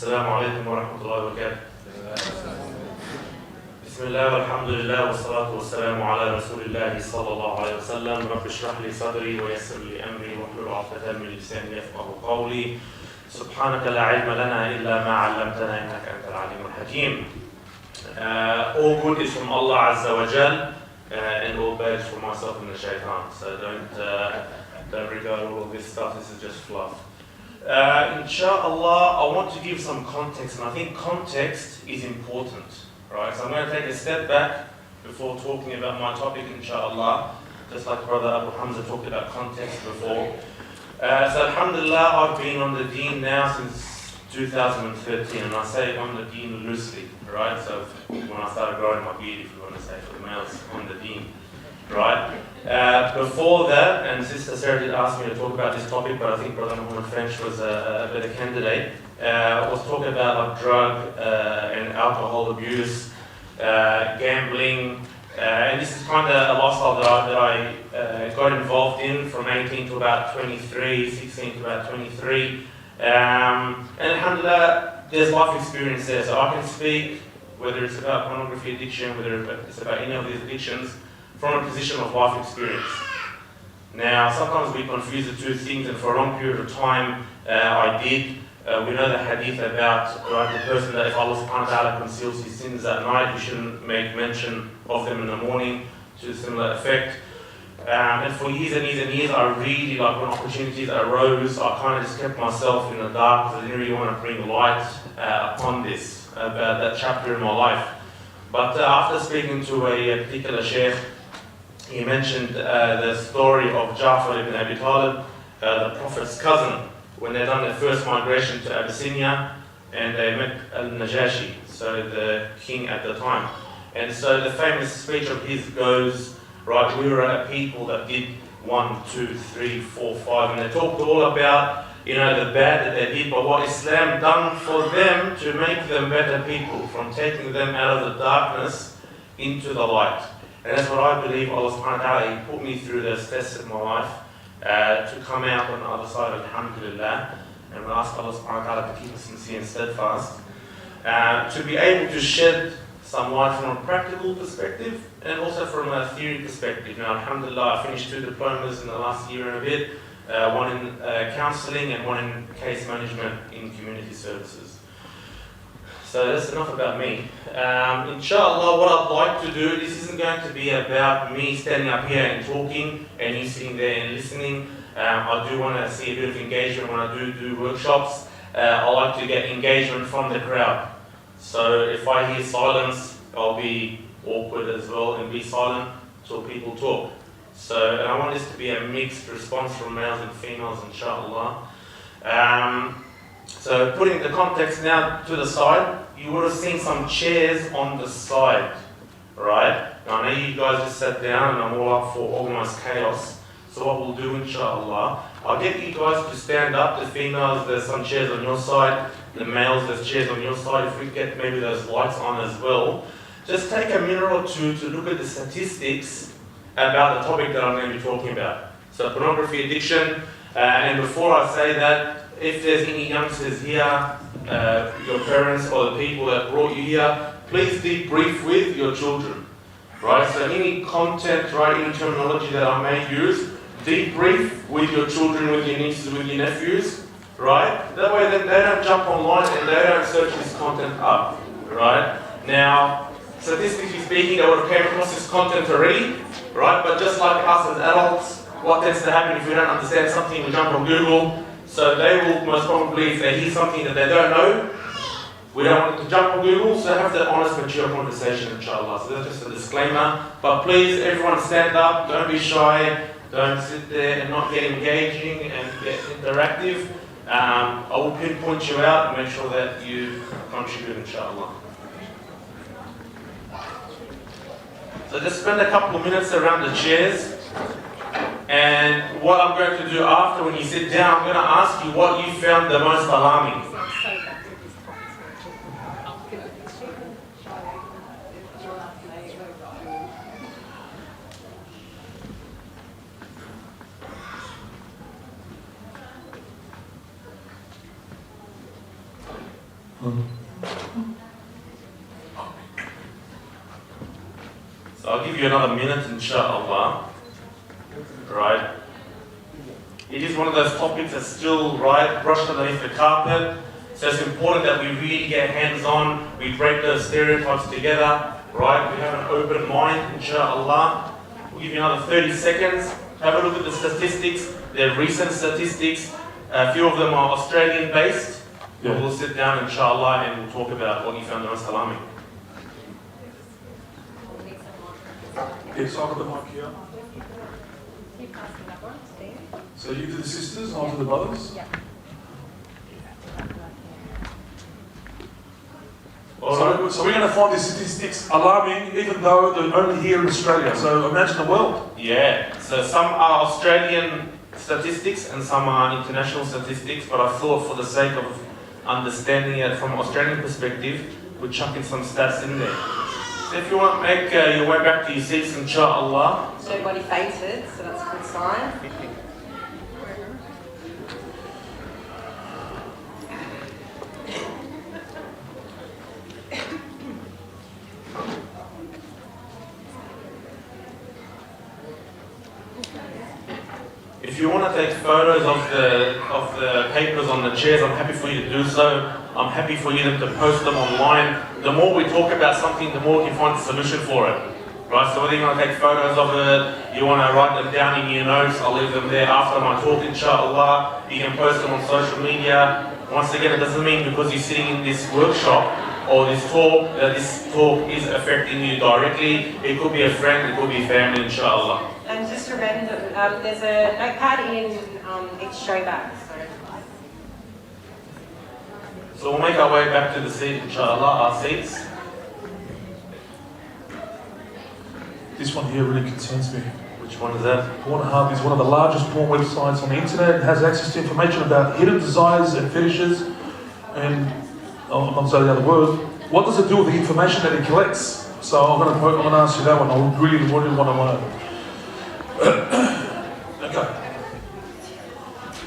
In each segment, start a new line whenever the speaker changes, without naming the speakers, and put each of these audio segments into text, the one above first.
السلام عليكم ورحمة الله وبركاته. بسم الله والحمد لله والصلاة والسلام على رسول الله صلى الله عليه وسلم. رب اشرح لي صدري ويسر لي أمري واحلل عقدة من لساني يفقهوا قولي. سبحانك لا علم لنا إلا ما علمتنا إنك أنت العليم الحكيم. All good is from Allah Azza wa Jal, and all bad is from myself and the shaitan. So don't regard all of this stuff. This is just fluff. Inshallah, I want to give some context, and I think context is important, right? So I'm going to take a step back before talking about my topic, inshallah, just like Brother Abu Hamza talked about context before. So alhamdulillah, I've been on the deen now since 2013, and I say on the deen loosely, right? So when I started growing my beard, if you want to say for the males, on the deen, right? Before that, and Sister Sarah did ask me to talk about this topic, but I think Brother Muhammad French was a better candidate. Was talking about like drug and alcohol abuse, gambling, and this is kind of a lifestyle that I got involved in from 18 to about 23, 16 to about 23. And alhamdulillah, there's life experience there, so I can speak, whether it's about pornography addiction, whether it's about any of these addictions, from a position of life experience. Now, sometimes we confuse the two things, and for a long period of time, I did. We know the hadith about the person that if Allah subhanahu wa ta'ala conceals his sins at night, we shouldn't make mention of them in the morning, to a similar effect. And for years and years and years, I really, like when opportunities arose, I kind of just kept myself in the dark because I didn't really want to bring light upon this, about that chapter in my life. But after speaking to a particular sheikh, he mentioned the story of Ja'far ibn Abi Talib, the Prophet's cousin, when they done their first migration to Abyssinia, and they met al-Najashi, so the king at the time. And so the famous speech of his goes, right, we were a people that did 1, 2, 3, 4, 5, and they talked all about, you know, the bad that they did, but what Islam done for them to make them better people, from taking them out of the darkness into the light. And that's what I believe Allah subhanahu wa ta'ala, He put me through those tests of my life to come out on the other side, alhamdulillah. And we ask Allah subhanahu wa ta'ala to keep us sincere and steadfast. To be able to shed some light from a practical perspective and also from a theory perspective. Now, alhamdulillah, I finished 2 diplomas in the last year and a bit, one in counselling and one in case management in community services. So that's enough about me. Inshallah, what I'd like to do, this isn't going to be about me standing up here and talking and you sitting there and listening. I do want to see a bit of engagement when I do workshops. I like to get engagement from the crowd. So if I hear silence, I'll be awkward as well and be silent till people talk. So, and I want this to be a mixed response from males and females, inshallah. So putting the context now to the side, you would have seen some chairs on the side, right? Now I know you guys just sat down and I'm all up for organized chaos. So what we'll do, inshallah, I'll get you guys to stand up. The females, there's some chairs on your side. The males, there's chairs on your side. If we get maybe those lights on as well. Just take a minute or two to look at the statistics about the topic that I'm going to be talking about. So pornography addiction, and before I say that, if there's any youngsters here, your parents or the people that brought you here, please debrief with your children, right? So any content, right, any terminology that I may use, debrief with your children, with your nieces, with your nephews, right? That way they don't jump online and they don't search this content up, right? Now, statistically speaking, they would have came across this content already, right? But just like us as adults, what tends to happen if we don't understand something, we jump on Google. So they will most probably, if they hear something that they don't know, we don't want them to jump on Google, so have that honest, mature conversation, inshallah. So that's just a disclaimer. But please, everyone stand up, don't be shy, don't sit there and not get engaging and get interactive. I will pinpoint you out and make sure that you contribute, inshallah. So just spend a couple of minutes around the chairs. And what I'm going to do after, when you sit down, I'm going to ask you what you found the most alarming. So I'll give you another minute, inshallah. Right? It is one of those topics that's still, right, brushed underneath the carpet. So it's important that we really get hands-on, we break those stereotypes together, right? We have an open mind, inshallah. We'll give you another 30 seconds. Have a look at the statistics. They're recent statistics. A few of them are Australian-based. Yeah. We'll sit down, inshallah, and we'll talk about what you found the most alarming.
Yes, I've got the mic here. So you do the sisters, I'll do the brothers?
Yeah.
So we're going to find these statistics alarming, even though they're only here in Australia. So imagine the world.
Yeah. So some are Australian statistics and some are international statistics, but I thought for the sake of understanding it from an Australian perspective, we'll chuck in some stats in there. So if you want to make your way back to your seats, inshallah.
Nobody fainted, so that's a good sign.
If you want to take photos of the papers on the chairs, I'm happy for you to do so. I'm happy for you to post them online. The more we talk about something, the more we can find a solution for it. Right? So whether you want to take photos of it, you want to write them down in your notes, I'll leave them there after my talk, inshallah. You can post them on social media. Once again, it doesn't mean because you're sitting in this workshop or this talk is affecting you directly. It could be a friend, it could be family, inshallah.
And just remember, there's a notepad in each show bag.
So we'll make our way back to the seat, inshallah, our seats.
This one here really concerns me.
Which one is that?
Pornhub is one of the largest porn websites on the internet. It has access to information about hidden desires and fetishes. And I'm not saying the other word. What does it do with the information that it collects? So I'm going to ask you that one. I really want to know. Okay.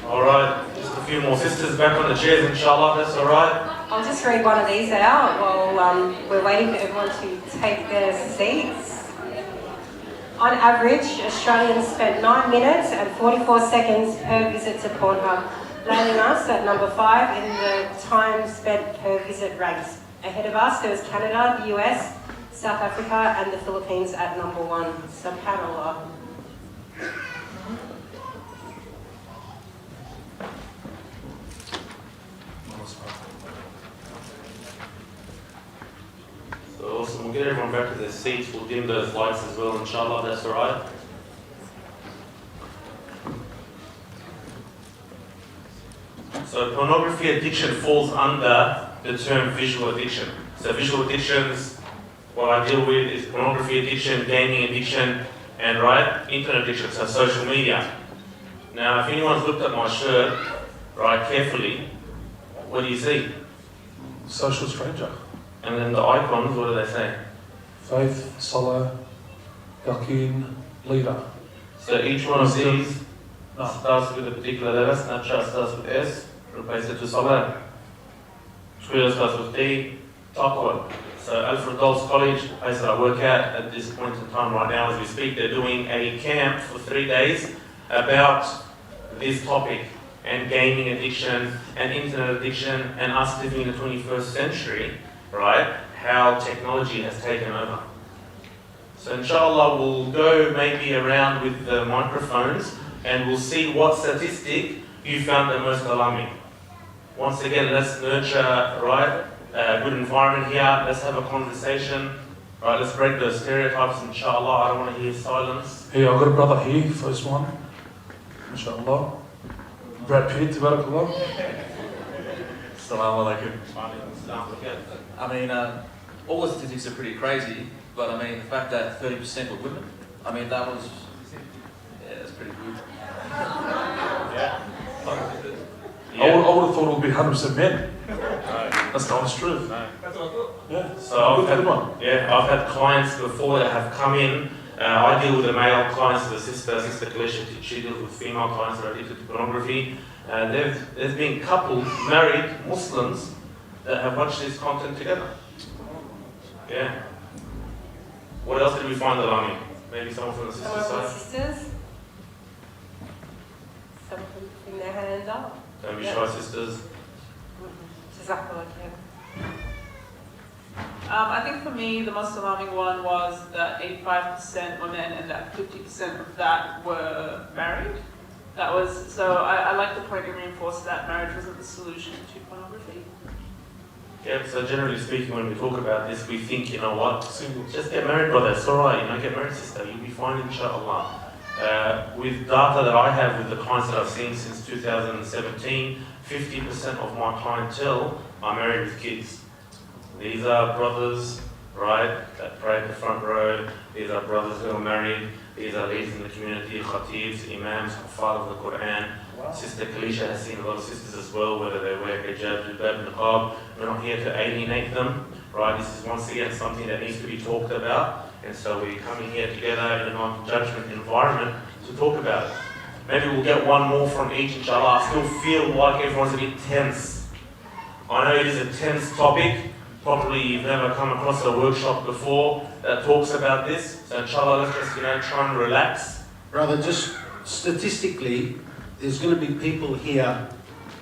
All right. Just a few more sisters back on the chairs, inshallah. That's all right.
I'll just read one of these out while we're waiting for everyone to take their seats. On average, Australians spent 9 minutes and 44 seconds per visit to Pornhub, landing us at number 5 in the time spent per visit ranks. Ahead of us, there was Canada, the US, South Africa, and the Philippines at number 1. SubhanAllah.
So awesome. We'll get everyone back to their seats. We'll dim those lights as well, inshallah. That's all right. So pornography addiction falls under the term visual addiction. So visual addictions, what I deal with is pornography addiction, gaming addiction, and internet addiction, so social media. Now, if anyone's looked at my shirt, carefully, what do you see?
Social stranger.
And then the icons, what do they say?
Faith, Salah, Yaqeen, leader.
So each one of these starts with a particular letter. Snapchat starts with S, replace it to Salah. Twitter starts with T, Taqwa. So Alfred Doll's College, the place that I work at this point in time right now as we speak, they're doing a camp for 3 days about this topic and gaming addiction and internet addiction and us living in the 21st century, how technology has taken over. So inshallah we'll go maybe around with the microphones and we'll see what statistic you found the most alarming. Once again, let's nurture, a good environment here. Let's have a conversation. Let's break those stereotypes, inshallah. I don't want to hear silence.
Hey, I've got a brother here, first one. Inshallah. Brad Pitt, tabarakallah.
Assalamu alaikum. I mean, all the statistics are pretty crazy, but I mean, the fact that 30% were women, I mean, that's pretty good.
Yeah.
I would have thought it would be 100% men.
No.
That's the honest truth.
No.
That's what I thought. Yeah.
So I've had clients before that have come in. I deal with the male clients, the sister Kalisha, she deals with female clients that are addicted to pornography. There's been couples, married Muslims, that have watched this content together. Yeah. What else did we find alarming? Maybe someone from the sister
Someone from the
side?
sisters? Someone putting their hand up.
Don't be
Yeah.
shy, sisters.
Jazakallah khair.
I think for me, the most alarming one was that 85% were men and that 50% of that were married. That was, so I like the point you reinforced that marriage wasn't the solution to pornography.
Yeah, so generally speaking, when we talk about this, we think, you know what, just get married, brother, it's alright, you know, get married, sister, you'll be fine, inshallah. With data that I have with the clients that I've seen since 2017, 50% of my clientele are married with kids. These are brothers, right, that pray at the front row. These are brothers who are married. These are leaders in the community, khatibs, imams, huffaz of the Quran. Sister Kalisha has seen a lot of sisters as well, whether they wear hijab, jilbab, niqab. We're not here to alienate them, right? This is once again something that needs to be talked about. And so we're coming here together in a non-judgment environment to talk about it. Maybe we'll get one more from each, inshallah. I still feel like everyone's a bit tense. I know it is a tense topic. Probably you've never come across a workshop before that talks about this. So inshallah, let's just, try and relax.
Brother, just statistically, there's going to be people here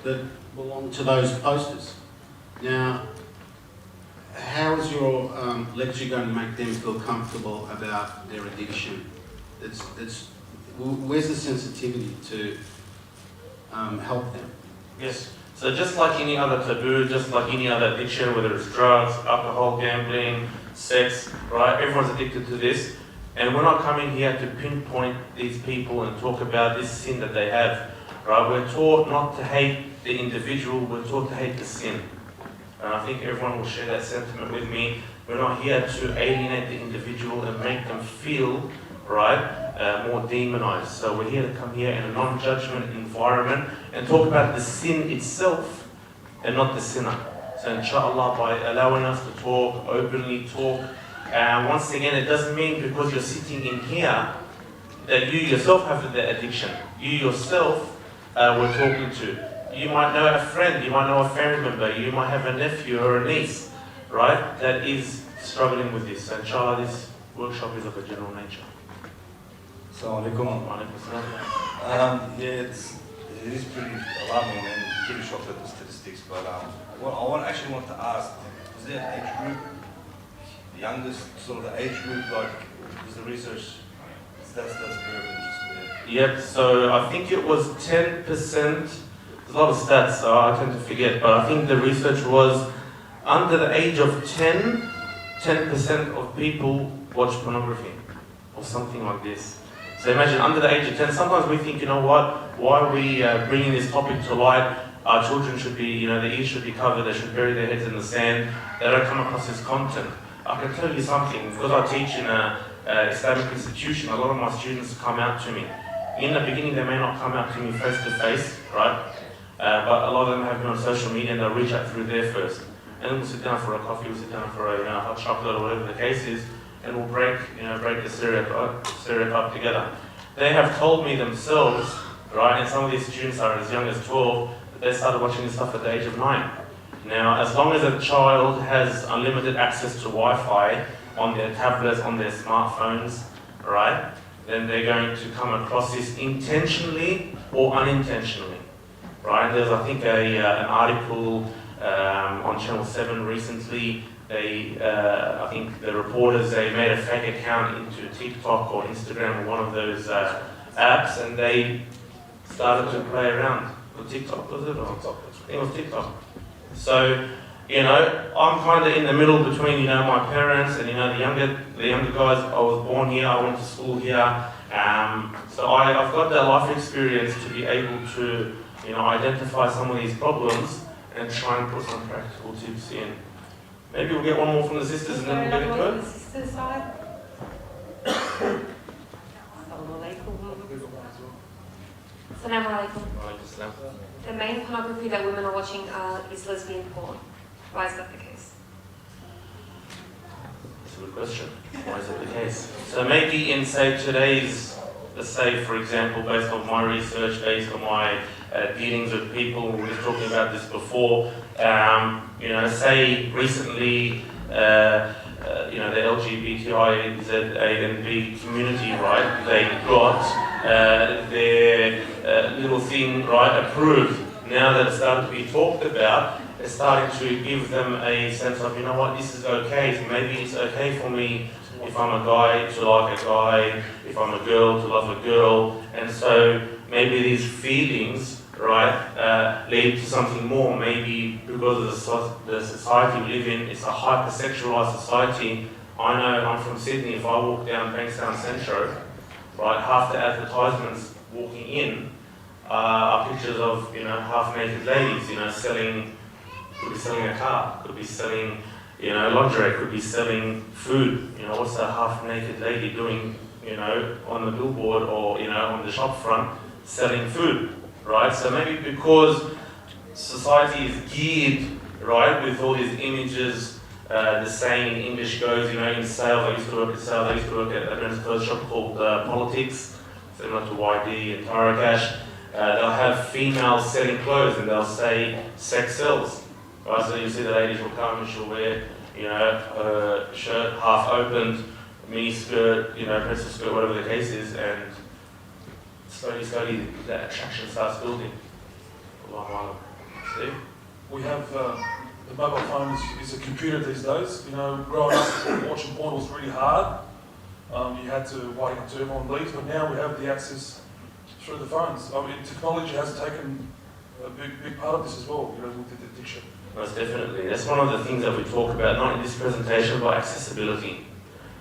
that belong to those posters. Now, how is your lecture going to make them feel comfortable about their addiction? Where's the sensitivity to help them?
Yes. So just like any other taboo, just like any other addiction, whether it's drugs, alcohol, gambling, sex, right? Everyone's addicted to this. And we're not coming here to pinpoint these people and talk about this sin that they have, right? We're taught not to hate the individual, we're taught to hate the sin. And I think everyone will share that sentiment with me. We're not here to alienate the individual and make them feel, right, more demonized. So we're here to come here in a non-judgment environment and talk about the sin itself and not the sinner. So inshallah, by allowing us to talk, openly talk, once again, it doesn't mean because you're sitting in here that you yourself have the addiction. You yourself we're talking to. You might know a friend, you might know a family member, you might have a nephew or a niece, right, that is struggling with this. So inshallah, this workshop is of a general nature.
Assalamu alaikum. It is pretty alarming and pretty shocked at the statistics, but I actually want to ask, is there an age group, the youngest sort of the age group, like, is the research, that's very interesting.
Yep, so I think it was 10%, there's a lot of stats, so I tend to forget, but I think the research was under the age of 10% of people watch pornography, or something like this. So imagine under the age of 10, sometimes we think, you know what, why are we bringing this topic to light? Our children should be, their ears should be covered, they should bury their heads in the sand, they don't come across this content. I can tell you something, because I teach in an Islamic institution, a lot of my students come out to me. In the beginning, they may not come out to me face to face, right? But a lot of them have been on social media and they'll reach out through there first. And then we'll sit down for a coffee, we'll sit down for a hot chocolate or whatever the case is, and we'll break the stereotype together. They have told me themselves, right, and some of these students are as young as 12, that they started watching this stuff at the age of 9. Now, as long as a child has unlimited access to Wi-Fi on their tablets, on their smartphones, right, then they're going to come across this intentionally or unintentionally, right? There's, I think, an article on Channel 7 recently. I think the reporters, they made a fake account into TikTok or Instagram or one of those apps, and they started to play around with TikTok, was it? Or TikTok. I think it was TikTok. So, I'm kind of in the middle between, my parents and, the younger guys. I was born here, I went to school here. So I've got that life experience to be able to, identify some of these problems and try and put some practical tips in. Maybe we'll get one more from the sisters and then we'll get into it.
The sisters side. Assalamu
Assalamu alaikum. The main pornography that women are watching is lesbian porn. Why is that the case?
That's a good question. Why is that the case? So maybe in, say, today's let's say, for example, based on my research, based on my dealings with people, we were talking about this before, say recently, the LGBTI, and B community, right, they got their little thing, right, approved. Now that it's starting to be talked about, it's starting to give them a sense of, you know what, this is okay. So maybe it's okay for me, if I'm a guy, to like a guy, if I'm a girl, to love a girl. And so maybe these feelings, right, lead to something more. Maybe because of the society we live in, it's a hypersexualized society. I know I'm from Sydney. If I walk down Bankstown Centro, right, half the advertisements walking in are pictures of, half-naked ladies, selling, could be selling a car, could be selling, lingerie, could be selling food. What's a half-naked lady doing, on the billboard or, on the shop front selling food, right? So maybe because society is geared, right, with all these images, the saying in English goes, in sales, I used to work at sales, I used to work at a first shop called Politics, similar to YD and Taracash. They'll have females selling clothes and they'll say sex sells, right? So you see the ladies will come and she'll wear, a shirt half opened, mini skirt, pencil skirt, whatever the case is, and slowly that attraction starts building. See?
We have the mobile phone is a computer these days. Growing up watching porn was really hard. You had to wait until everyone leaves, but now we have the access through the phones. Technology has taken a big part of this as well, with the addiction.
Most definitely. That's one of the things that we talk about, not in this presentation, but accessibility.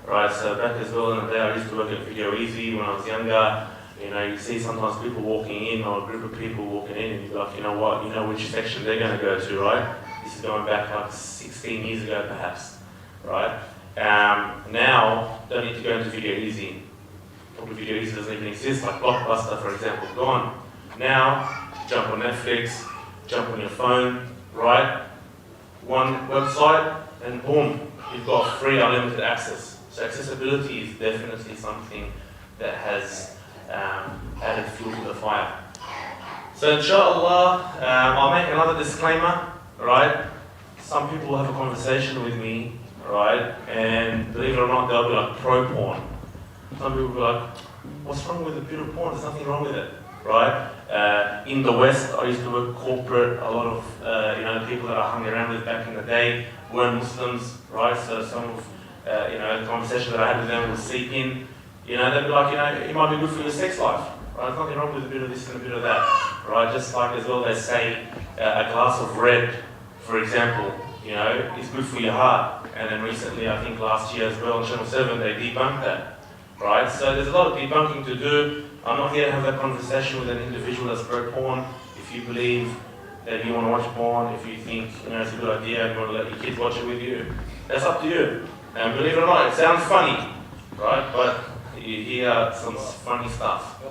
Right, so back as well in the day, I used to work at Video Easy when I was younger. You see sometimes people walking in, or a group of people walking in, and you're like, you know what, which section they're going to go to, right? This is going back like 16 years ago, perhaps, right? Now, don't need to go into Video Easy. Probably Video Easy doesn't even exist, like Blockbuster, for example, gone. Now, jump on Netflix, jump on your phone, right? One website, and boom, you've got free unlimited access. So accessibility is definitely something that has added fuel to the fire. So inshallah, I'll make another disclaimer, right? Some people will have a conversation with me, right? And believe it or not, they'll be like pro-porn. Some people will be like, what's wrong with the bit of porn? There's nothing wrong with it, right? In the West, I used to work corporate. A lot of, the people that I hung around with back in the day weren't Muslims, right? So some of, the conversation that I had with them was seeping. They'd be like, it might be good for your sex life, right? There's nothing wrong with a bit of this and a bit of that, right? Just like as well, they say a glass of red, for example, is good for your heart. And then recently, I think last year as well on Channel 7, they debunked that, right? So there's a lot of debunking to do. I'm not here to have that conversation with an individual that's pro-porn. If you believe that you want to watch porn, if you think it's a good idea and you want to let your kids watch it with you, that's up to you. And believe it or not, it sounds funny, right? But you hear some funny stuff.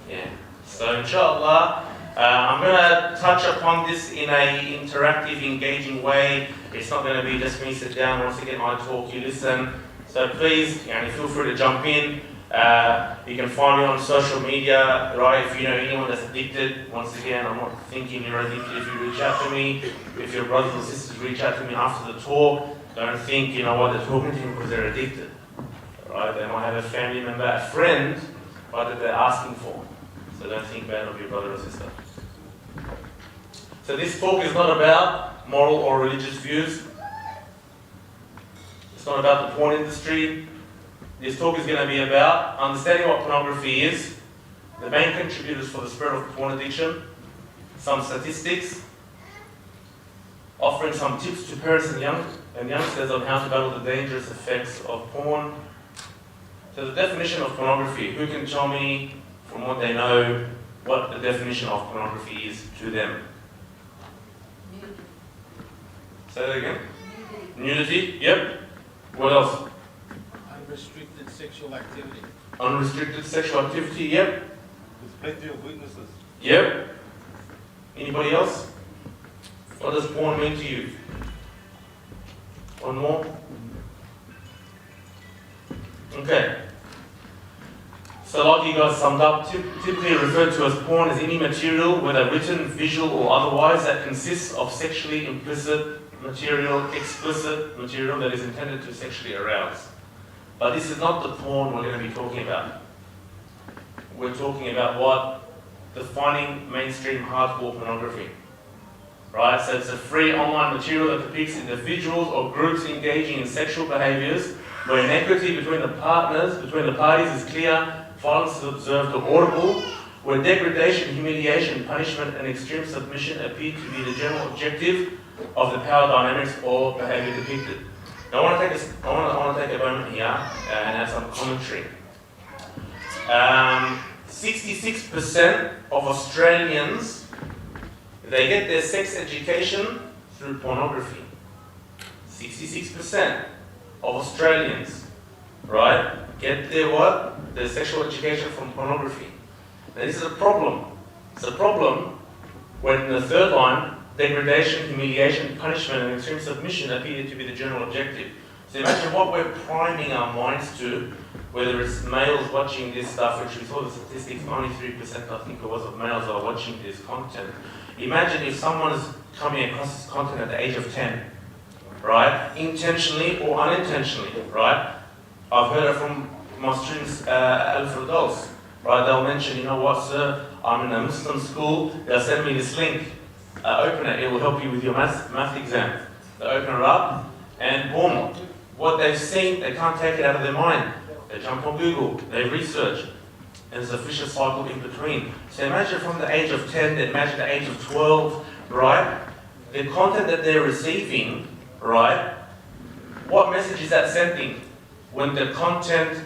Yeah. So inshallah, I'm going to touch upon this in an interactive, engaging way. It's not going to be just me sit down, once again I talk, you listen. So please, feel free to jump in. You can find me on social media, right? If you know anyone that's addicted, once again, I'm not thinking you're addicted. If you reach out to me, if your brothers and sisters reach out to me after the talk, don't think, they're talking to you because they're addicted, right? They might have a family member, a friend, right, that they're asking for. So don't think bad of your brother or sister. So this talk is not about moral or religious views. It's not about the porn industry. This talk is going to be about understanding what pornography is, the main contributors for the spread of porn addiction, some statistics, offering some tips to parents and youngsters on how to battle the dangerous effects of porn. So the definition of pornography, who can tell me from what they know what the definition of pornography is to them? Say that again. Nudity, yep. What else?
Unrestricted sexual activity.
Unrestricted sexual activity, yep.
With plenty of witnesses.
Yep. Anybody else? What does porn mean to you? One more? Okay. So So like you guys summed up, typically referred to as porn as any material, whether written, visual or otherwise, that consists of sexually implicit material, explicit material that is intended to sexually arouse. But this is not the porn we're going to be talking about. We're talking about what? Defining mainstream hardcore pornography. Right? So it's a free online material that depicts individuals or groups engaging in sexual behaviors where inequity between the partners, between the parties is clear, violence is observed or audible, where degradation, humiliation, punishment and extreme submission appear to be the general objective of the power dynamics or behavior depicted. Now I want to take a moment here and add some commentary. 66% of Australians, they get their sex education through pornography. 66% of Australians, right, get their what? Their sexual education from pornography. Now this is a problem. It's a problem when in the third line, degradation, humiliation, punishment, and extreme submission appear to be the general objective. So imagine what we're priming our minds to, whether it's males watching this stuff, which we saw the statistics, 93% I think it was of males are watching this content. Imagine if someone is coming across this content at the age of 10, right? Intentionally or unintentionally, right? I've heard it from my students, adults, right? They'll mention, you know what, sir, I'm in a Muslim school, they'll send me this link. Open it, it will help you with your math exam. They open it up, and boom, what they've seen, they can't take it out of their mind. They jump on Google, they research, and there's a vicious cycle in between. So imagine from the age of 10, imagine the age of 12, right? The content that they're receiving, right? What message is that sending? When the content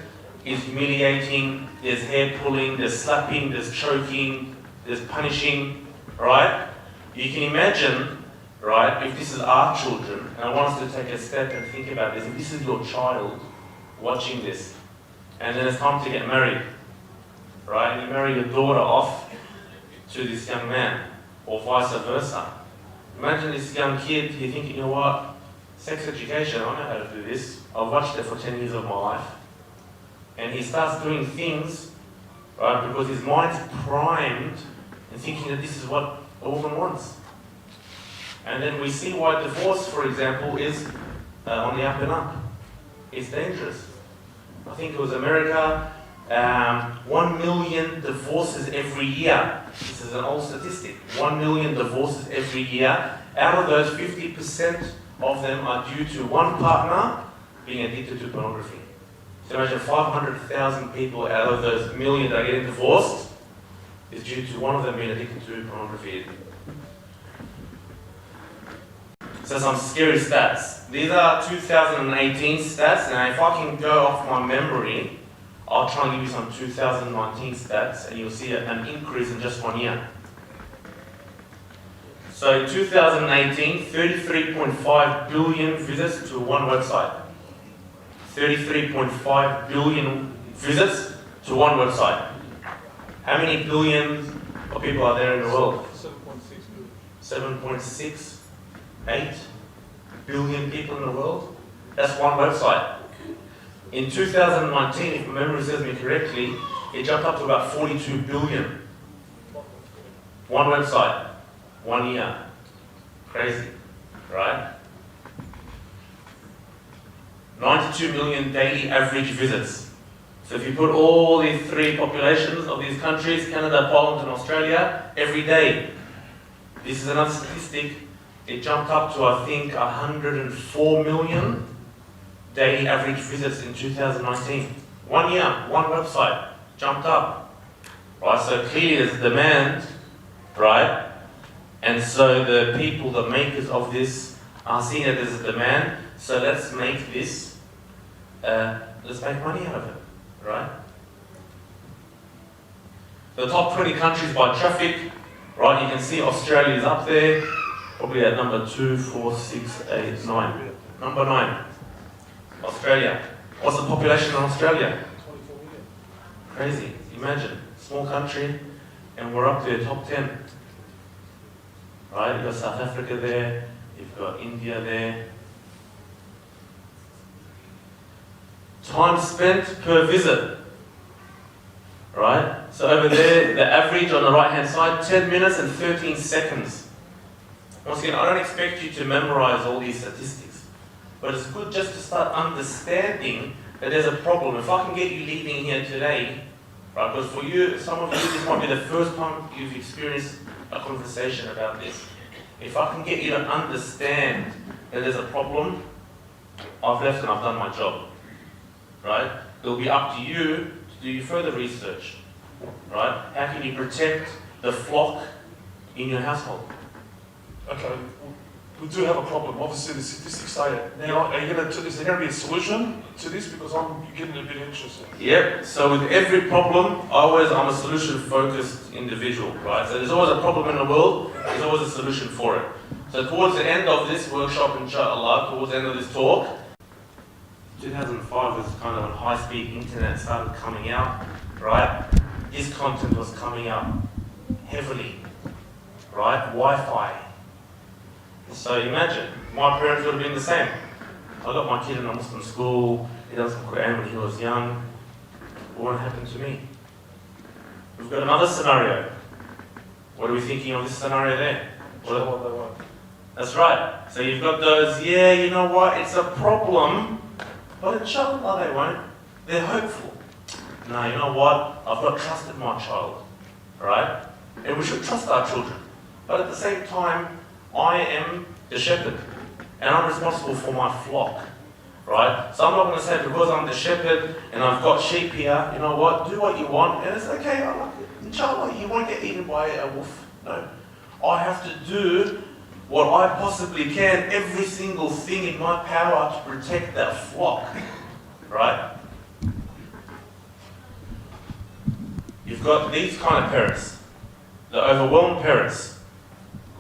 is humiliating, there's hair pulling, there's slapping, there's choking, there's punishing, right? You can imagine, right, if this is our children, and I want us to take a step and think about this, if this is your child watching this, and then it's time to get married, right, and you marry your daughter off to this young man, or vice versa. Imagine this young kid, you're thinking, you know what, sex education, I know how to do this, I've watched it for 10 years of my life. And he starts doing things, right, because his mind's primed and thinking that this is what a woman wants. And then we see why divorce, for example, is on the up and up. It's dangerous. I think it was America, 1 million divorces every year. This is an old statistic. 1 million divorces every year. Out of those, 50% of them are due to one partner being addicted to pornography. So imagine 500,000 people out of those million that are getting divorced is due to one of them being addicted to pornography. So some scary stats. These are 2018 stats. Now if I can go off my memory, I'll try and give you some 2019 stats and you'll see an increase in just 1 year. So in 2018, 33.5 billion visits to one website. 33.5 billion visits to one website. How many billions of people are there in the world? 7.68 billion people in the world. That's one website. In 2019, if my memory serves me correctly, it jumped up to about 42 billion. One website, 1 year. Crazy, right? 92 million daily average visits. So if you put all these three populations of these countries, Canada, Poland and Australia, every day, this is another statistic, it jumped up to I think 104 million daily average visits in 2019. 1 year, one website, jumped up. Right, so clearly there's demand, right? And so the people, the makers of this, are seeing that there's a demand, so let's make this, let's make money out of it, right? The top 20 countries by traffic, right? You can see Australia is up there, probably at number 2, 4, 6, 8, 9. Number 9, Australia. What's the population in Australia?
24 million.
Crazy. Imagine, small country, and we're up there, top 10. Right? You've got South Africa there, you've got India there. Time spent per visit. right? So over there, the average on the right-hand side, 10 minutes and 13 seconds. Once again, I don't expect you to memorize all these statistics, but it's good just to start understanding that there's a problem. If I can get you leaving here today, right, because for you, some of you, this might be the first time you've experienced a conversation about this. If I can get you to understand that there's a problem, I've left and I've done my job, right? It'll be up to you to do your further research, right? How can you protect the flock in your household?
Okay, we do have a problem. Obviously, the statistics say it. Now, is there going to be a solution to this? Because I'm getting a bit interested.
Yep, so with every problem, I'm a solution-focused individual, right? So there's always a problem in the world, there's always a solution for it. So towards the end of this workshop, inshallah, towards the end of this talk, 2005 was kind of when high-speed internet started coming out, right? This content was coming out heavily, right? Wi-Fi. So imagine, my parents would have been the same. I got my kid in a Muslim school, he done some Quran when he was young. What happened to me? We've got another scenario. What are we thinking of this scenario there? That's right. So you've got those, yeah, you know what, it's a problem, but inshallah they won't. They're hopeful. No, you know what, I've not trusted my child, right? And we should trust our children. But at the same time, I am the shepherd, and I'm responsible for my flock, right? So I'm not going to say because I'm the shepherd and I've got sheep here, you know what, do what you want, and it's okay, I like it. Inshallah, you won't get eaten by a wolf. No. I have to do what I possibly can, every single thing in my power to protect that flock, right? You've got these kind of parents, the overwhelmed parents.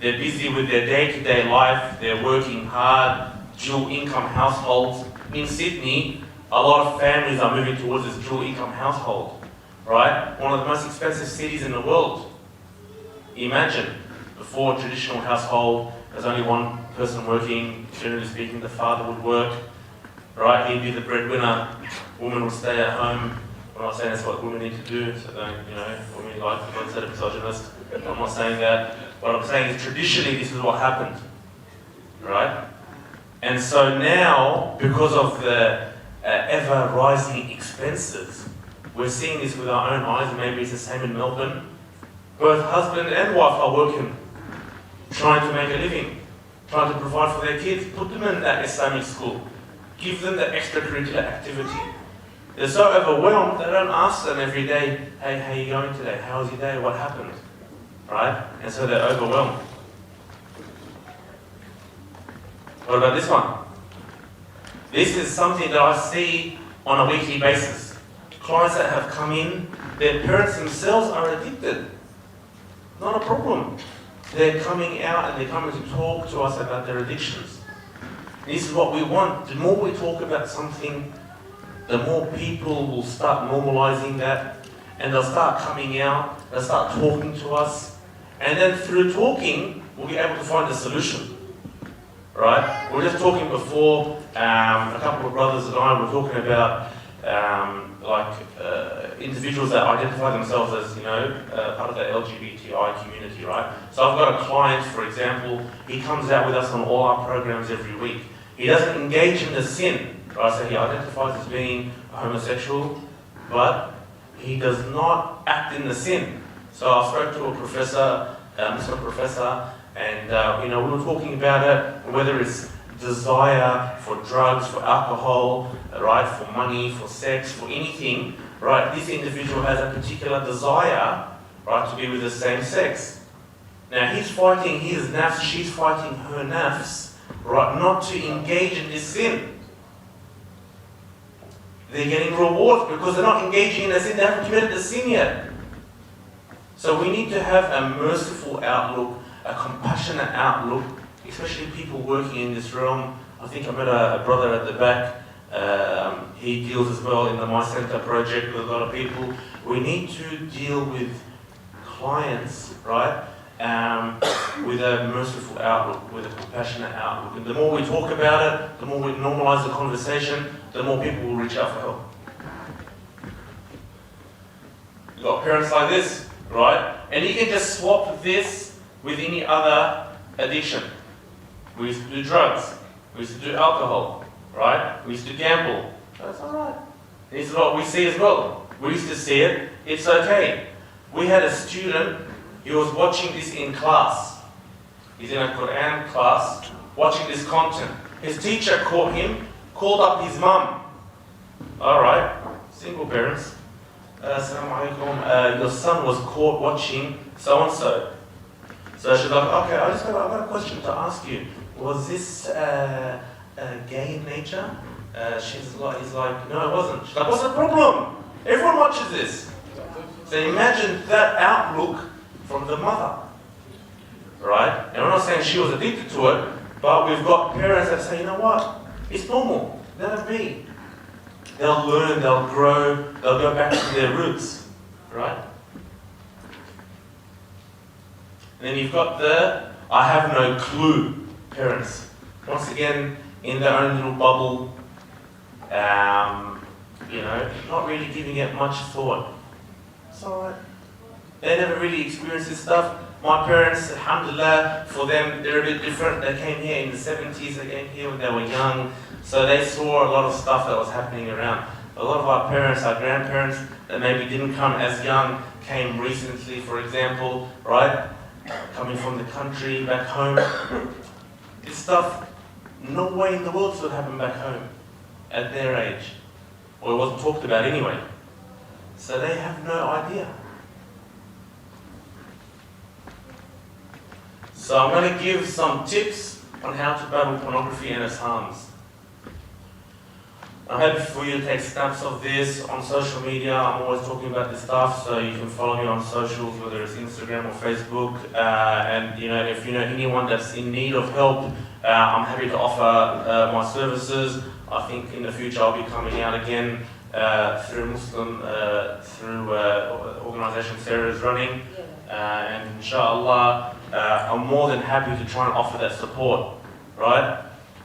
They're busy with their day-to-day life, they're working hard, dual income households. In Sydney, a lot of families are moving towards this dual income household, right? One of the most expensive cities in the world. Imagine, before a traditional household, there's only one person working, generally speaking, the father would work, right? He'd be the breadwinner, woman would stay at home. I'm not saying that's what women need to do, so don't, women like to consider misogynist. I'm not saying that. What I'm saying is traditionally this is what happened, right? And so now, because of the ever-rising expenses, we're seeing this with our own eyes, and maybe it's the same in Melbourne. Both husband and wife are working, trying to make a living, trying to provide for their kids, put them in that Islamic school, give them the extracurricular activity. They're so overwhelmed, they don't ask them every day, hey, how are you going today? How was your day? What happened? Right? And so they're overwhelmed. What about this one? This is something that I see on a weekly basis. Clients that have come in, their parents themselves are addicted. Not a problem. They're coming out and they're coming to talk to us about their addictions. This is what we want. The more we talk about something, the more people will start normalizing that, and they'll start coming out, they'll start talking to us, and then through talking, we'll be able to find a solution, right? We were just talking before, a couple of brothers and I were talking about individuals that identify themselves as, part of the LGBTI community, right? So I've got a client, for example, he comes out with us on all our programs every week. He doesn't engage in the sin, right? So he identifies as being a homosexual, but he does not act in the sin. So I spoke to a professor, Muslim professor, and we were talking about it, whether it's desire for drugs, for alcohol, right, for money, for sex, for anything, right? This individual has a particular desire, right, to be with the same sex. Now he's fighting his nafs, she's fighting her nafs, right, not to engage in this sin. They're getting rewards because they're not engaging in the sin, they haven't committed the sin yet. So we need to have a merciful outlook, a compassionate outlook, especially people working in this realm. I think I met a brother at the back. He deals as well in the My Center project with a lot of people. We need to deal with clients, right, with a merciful outlook, with a compassionate outlook. And the more we talk about it, the more we normalize the conversation, the more people will reach out for help. You've got parents like this, right? And you can just swap this with any other addiction. We used to do drugs. We used to do alcohol, right? We used to gamble. That's all right. This is what we see as well. We used to see it. It's okay. We had a student, he was watching this in class. He's in a Quran class, watching this content. His teacher caught him, called up his mum. All right, single parents. Assalamu alaikum. Your son was caught watching so-and-so. So she's like, okay, I've got a question to ask you. Was this gay in nature? He's like, no, it wasn't. She's like, what's the problem? Everyone watches this. So imagine that outlook from the mother, right? And I'm not saying she was addicted to it, but we've got parents that say, you know what? It's normal. Let it be. They'll learn, they'll grow, they'll go back to their roots, right? And then you've got the I have no clue parents. Once again, in their own little bubble, not really giving it much thought. It's alright. They never really experienced this stuff. My parents, alhamdulillah, for them, they're a bit different. They came here in the 70s, they came here when they were young, so they saw a lot of stuff that was happening around. A lot of our parents, our grandparents, that maybe didn't come as young, came recently, for example, right? Coming from the country, back home. This stuff, no way in the world should happen back home at their age. Or it wasn't talked about anyway. So they have no idea. So I'm going to give some tips on how to battle pornography and its harms. I'm happy for you to take snaps of this on social media. I'm always talking about this stuff, so you can follow me on socials, whether it's Instagram or Facebook. And if you know anyone that's in need of help, I'm happy to offer my services. I think in the future I'll be coming out again through Muslim, through organisation Sarah is running, and inshallah, I'm more than happy to try and offer that support, right?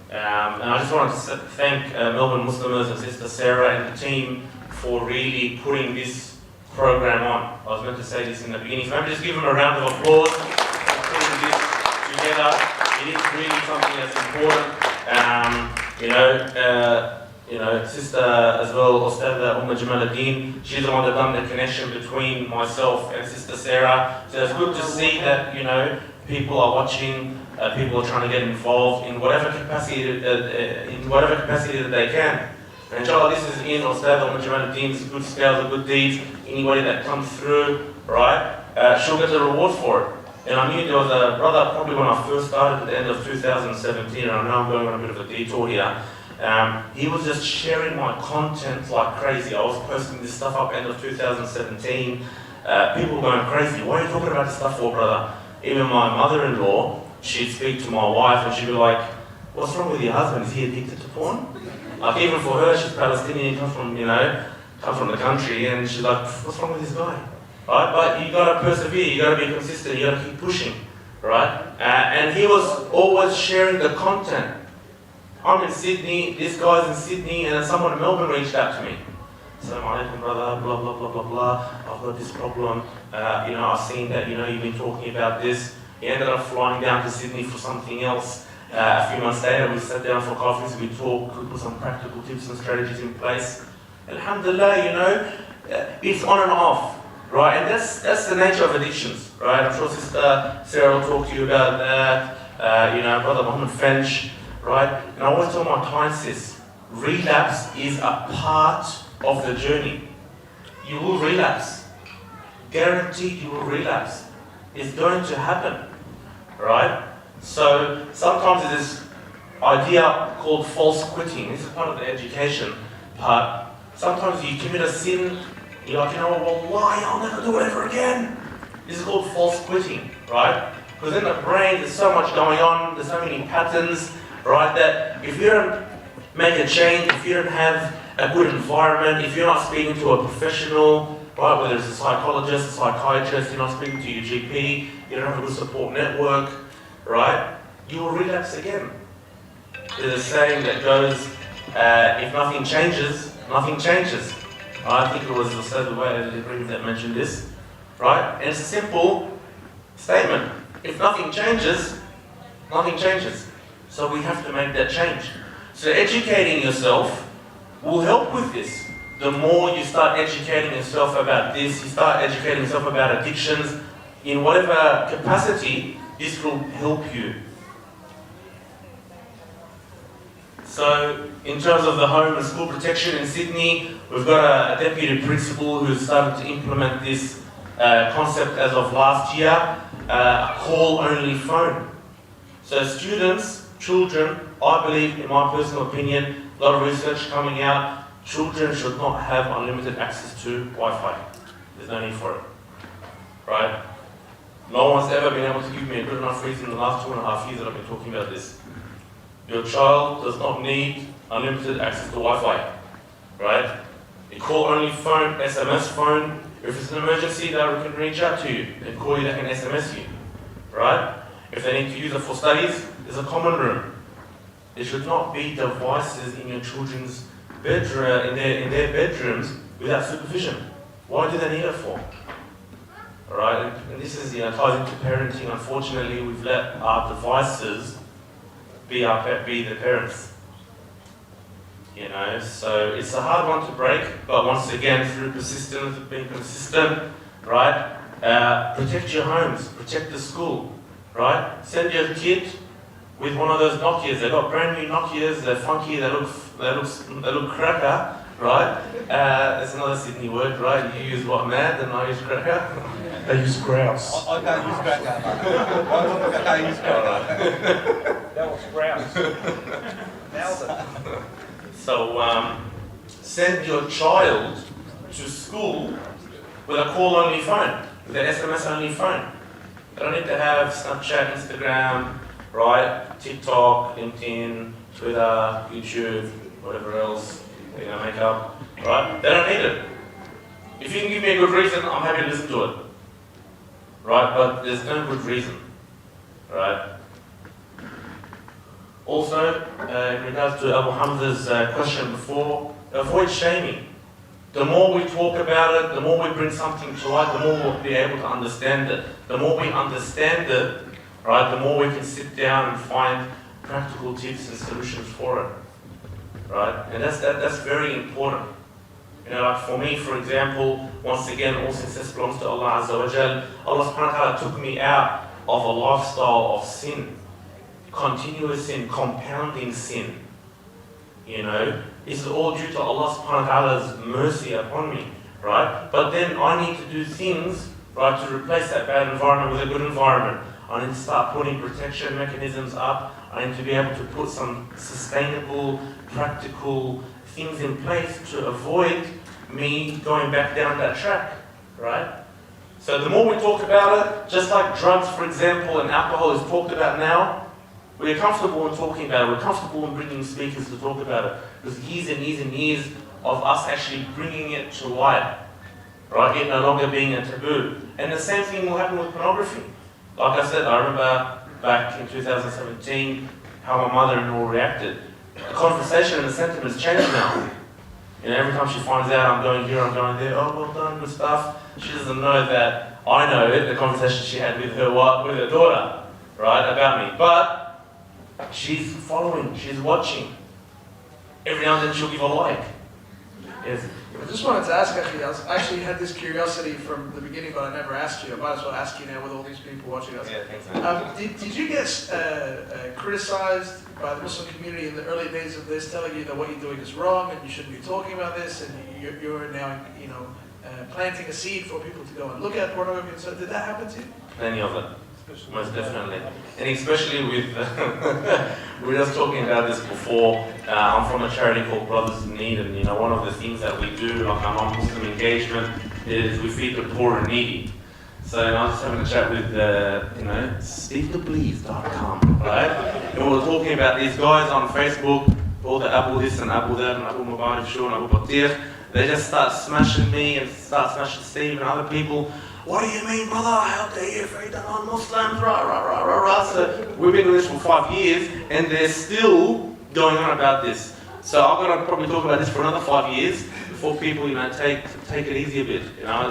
And I just wanted to thank Melbourne Muslims and Sister Sarah and the team for really putting this program on. I was meant to say this in the beginning, so maybe just give them a round of applause for putting this together. It is really something that's important. Sister as well, Ustadha Jamaluddin, she's the one that done the connection between myself and Sister Sarah. So it's good to see that, people are watching, people are trying to get involved in whatever capacity that they can. And inshallah, this is in Ustadha Jamaluddin's good scales and good deeds. Anybody that comes through, right, she'll get the reward for it. And I knew there was a brother, probably when I first started at the end of 2017, and I know I'm going on a bit of a detour here. He was just sharing my content like crazy. I was posting this stuff up end of 2017. People were going crazy. What are you talking about this stuff for, brother? Even my mother-in-law, she'd speak to my wife and she'd be like, what's wrong with your husband? Is he addicted to porn? Like even for her, she's Palestinian, comes from the country, and she's like, what's wrong with this guy? Right? But you gotta persevere, you gotta be consistent, you gotta keep pushing, right? And he was always sharing the content. I'm in Sydney, this guy's in Sydney, and then someone in Melbourne reached out to me. Assalamu alaikum, brother, blah, blah, blah, blah, blah. I've got this problem. I've seen that, you've been talking about this. He ended up flying down to Sydney for something else. A few months later, we sat down for coffees, we talked, we put some practical tips and strategies in place. Alhamdulillah, it's on and off, right? And that's the nature of addictions, right? I'm sure Sister Sarah will talk to you about that. Brother Muhammad French, right? And I always tell my clients this, relapse is a part of the journey. You will relapse. Guaranteed you will relapse. It's going to happen, right? So sometimes there's this idea called false quitting. This is part of the education part. Sometimes you commit a sin, you're like, wallahi, I'll never do it ever again. This is called false quitting, right? Because in the brain there's so much going on, there's so many patterns, right, that if you don't make a change, if you don't have a good environment, if you're not speaking to a professional, right, whether it's a psychologist, a psychiatrist, you're not speaking to your GP, you don't have a good support network, right, you will relapse again. There's a saying that goes, if nothing changes, nothing changes. I think it was Mousad that mentioned this, right? And it's a simple statement. If nothing changes, nothing changes. So we have to make that change. So educating yourself will help with this. The more you start educating yourself about this, you start educating yourself about addictions, in whatever capacity, this will help you. So, in terms of the home and school protection in Sydney, we've got a deputy principal who's started to implement this concept as of last year, a call-only phone. So students, children, I believe, in my personal opinion, a lot of research coming out, children should not have unlimited access to Wi-Fi. There's no need for it, right? No one's ever been able to give me a good enough reason in the last 2.5 years that I've been talking about this. Your child does not need unlimited access to Wi-Fi, right? A call-only phone, SMS phone, if it's an emergency, they can reach out to you. They can call you, they can SMS you, right? If they need to use it for studies, there's a common room. There should not be devices in your children's bedroom, in their bedrooms without supervision. Why do they need it for? All right, and this is ties into parenting. Unfortunately, we've let our devices be the parents. So it's a hard one to break, but once again, through persistence, being consistent, right? Protect your homes, protect the school, right? Send your kid with one of those Nokias. They've got brand new Nokias. They're funky. They look cracker, right? That's another Sydney word, right? You use what, mad, and I use cracker.
They use grouse.
I can't use cracker. I can't use cracker.
That was grouse. Nailed it.
So send your child to school with a call-only phone, with an SMS-only phone. They don't need to have Snapchat, Instagram, right? TikTok, LinkedIn, Twitter, YouTube, whatever else, makeup, right? They don't need it. If you can give me a good reason, I'm happy to listen to it, right? But there's no good reason, right? Also, in regards to Abu Hamza's question before, avoid shaming. The more we talk about it, the more we bring something to light, the more we'll be able to understand it. The more we understand it, right, the more we can sit down and find practical tips and solutions for it, right? And that's very important. Like for me, for example, once again, all success belongs to Allah Azza wa Jal. Allah subhanahu wa ta'ala took me out of a lifestyle of sin. Continuous sin, compounding sin. This is all due to Allah subhanahu wa ta'ala's mercy upon me, right? But then I need to do things, right, to replace that bad environment with a good environment. I need to start putting protection mechanisms up. I need to be able to put some sustainable, practical things in place to avoid me going back down that track, right? So the more we talk about it, just like drugs, for example, and alcohol is talked about now, we're comfortable in talking about it. We're comfortable in bringing speakers to talk about it. There's years and years and years of us actually bringing it to light, right? It no longer being a taboo. And the same thing will happen with pornography. Like I said, I remember back in 2017 how my mother-in-law reacted. The conversation and the sentiment has changed now. Every time she finds out I'm going here, I'm going there, oh, well done, good stuff. She doesn't know that I know it, the conversation she had with her daughter, right, about me. But she's following, she's watching. Every now and then she'll give a like. Yes.
I just wanted to ask, I actually had this curiosity from the beginning, but I never asked you. I might as well ask you now with all these people watching us.
Yeah, thanks, man.
Did you get criticized by the Muslim community in the early days of this, telling you that what you're doing is wrong and you shouldn't be talking about this, and you're now, planting a seed for people to go and look at pornography? So did that happen to you?
Many of them. Most definitely. And especially with, we were just talking about this before, I'm from a charity called Brothers in Need, and one of the things that we do, like our non-Muslim engagement, is we feed the poor and needy. So I was just having a chat with, SteveTheBleeze.com, right? And we were talking about these guys on Facebook, all the Abu this and Abu that, and Abu Mubarak Shur and Abu Batir. They just start smashing me and start smashing Steve and other people. What do you mean, brother? How dare you feed the non-Muslims? Rah, rah, rah, rah, rah. So we've been doing this for 5 years, and they're still going on about this. So I'm going to probably talk about this for another 5 years. for people, take it easy a bit.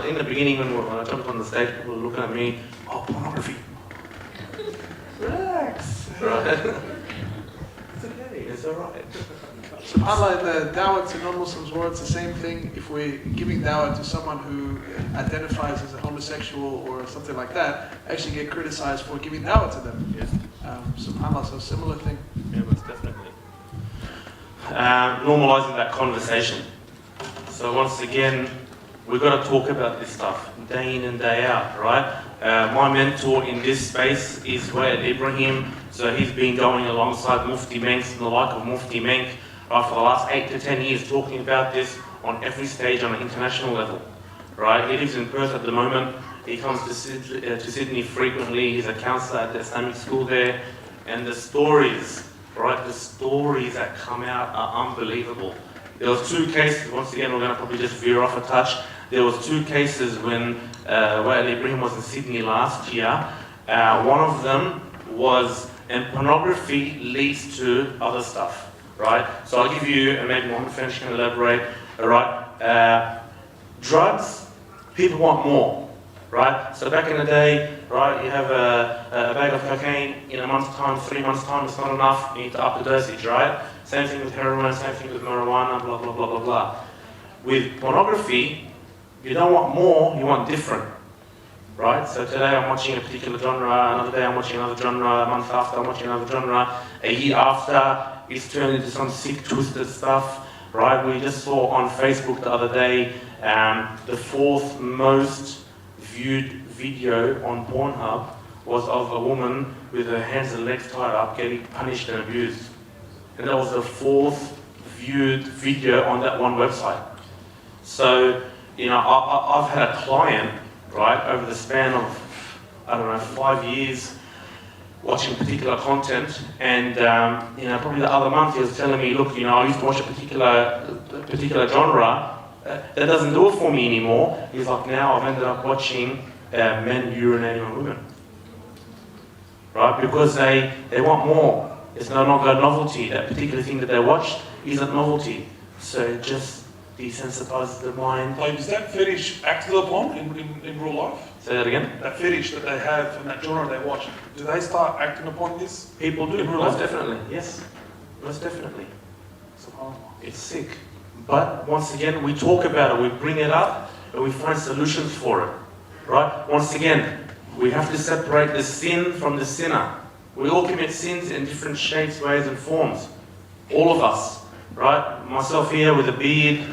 In the beginning when I jumped on the stage, people were looking at me, oh, pornography. Relax. Right? It's okay, it's alright.
SubhanAllah, the dawah to non-Muslims, well, it's the same thing. If we're giving dawah to someone who identifies as a homosexual or something like that, actually get criticized for giving dawah to them.
Yes.
SubhanAllah, so similar thing.
Yeah, most definitely. Normalizing that conversation. So once again, we've got to talk about this stuff day in and day out, right? My mentor in this space is Mousad Ibrahim. So he's been going alongside Mufti Menk and the like of Mufti Menk for the last 8 to 10 years, talking about this on every stage on an international level, right? He lives in Perth at the moment. He comes to Sydney frequently. He's a counsellor at the Islamic school there. And the stories, right, the stories that come out are unbelievable. There was 2 cases, once again, we're going to probably just veer off a touch. There was 2 cases when Mousad Ibrahim was in Sydney last year. One of them was, and pornography leads to other stuff, right? So I'll give you, and maybe Mohammed French can elaborate, all right? Drugs, people want more, right? So back in the day, right, you have a bag of cocaine in a month's time, 3 months' time, it's not enough, you need to up the dosage, right? Same thing with heroin, same thing with marijuana, blah, blah, blah, blah, blah. With pornography, you don't want more, you want different, right? So today I'm watching a particular genre, another day I'm watching another genre, a month after I'm watching another genre, a year after it's turned into some sick, twisted stuff, right? We just saw on Facebook the other day the 4th most viewed video on Pornhub was of a woman with her hands and legs tied up getting punished and abused. And that was the 4th viewed video on that one website. So, I've had a client, right, over the span of, 5 years, watching particular content, and probably the other month he was telling me, look, I used to watch a particular genre, that doesn't do it for me anymore. He's like, now I've ended up watching men urinating on women, right? Because they want more. It's no longer a novelty. That particular thing that they watched isn't novelty. So it just desensitizes the mind.
Like, is that fetish acted upon in real life?
Say that again?
That fetish that they have and that genre they watch, do they start acting upon this?
People do,
in real
most
life?
definitely. Yes, most definitely.
SubhanAllah.
It's sick. But once again, we talk about it, we bring it up, and we find solutions for it. Right? Once again, we have to separate the sin from the sinner. We all commit sins in different shapes, ways, and forms. All of us. Right? Myself here with a beard,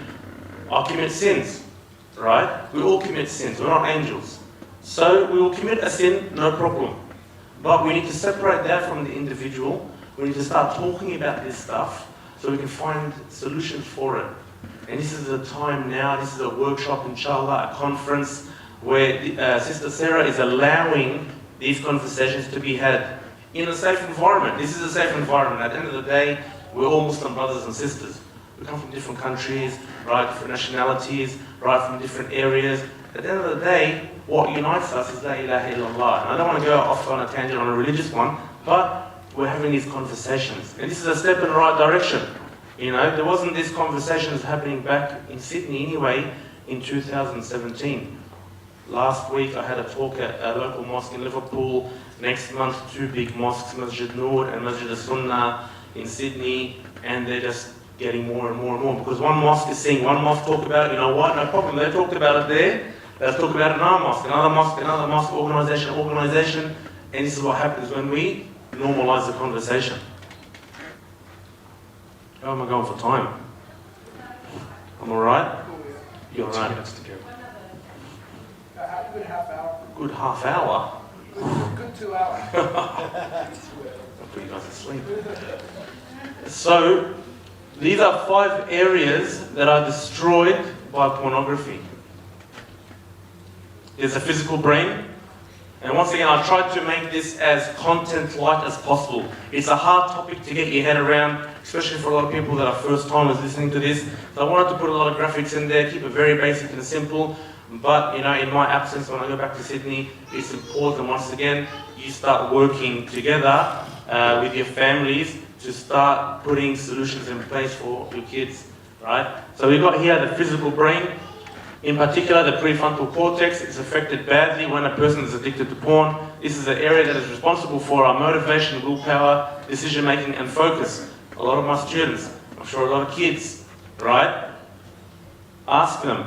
I commit sins. Right? We all commit sins. We're not angels. So we will commit a sin, no problem. But we need to separate that from the individual. We need to start talking about this stuff so we can find solutions for it. And this is the time now, this is a workshop, inshallah, a conference, where Sister Sarah is allowing these conversations to be had in a safe environment. This is a safe environment. At the end of the day, we're all Muslim brothers and sisters. We come from different countries, right, different nationalities, right, from different areas. At the end of the day, what unites us is La ilaha illallah. And I don't want to go off on a tangent on a religious one, but we're having these conversations. And this is a step in the right direction. There wasn't these conversations happening back in Sydney anyway in 2017. Last week I had a talk at a local mosque in Liverpool. Next month, 2 big mosques, Masjid Noor and Masjid Al-Sunnah in Sydney, and they're just getting more and more and more, because one mosque is seeing one mosque talk about it, no problem, they talked about it there, let's talk about it in our mosque, another mosque, organization, and this is what happens when we normalize the conversation. How am I going for time? I'm alright? You're alright. 2 minutes to go.
A good half hour.
Good half hour?
Good 2 hours.
I'll put you guys to sleep. So, these are 5 areas that are destroyed by pornography. There's a physical brain. And once again, I tried to make this as content-light as possible. It's a hard topic to get your head around, especially for a lot of people that are first-timers listening to this. So I wanted to put a lot of graphics in there, keep it very basic and simple. But, in my absence, when I go back to Sydney, it's important, once again, you start working together with your families to start putting solutions in place for your kids right? So we've got here the physical brain, in particular the prefrontal cortex is affected badly when a person is addicted to porn. This is the area that is responsible for our motivation, willpower, decision making and focus. A lot of my students, I'm sure a lot of kids, right? Ask them,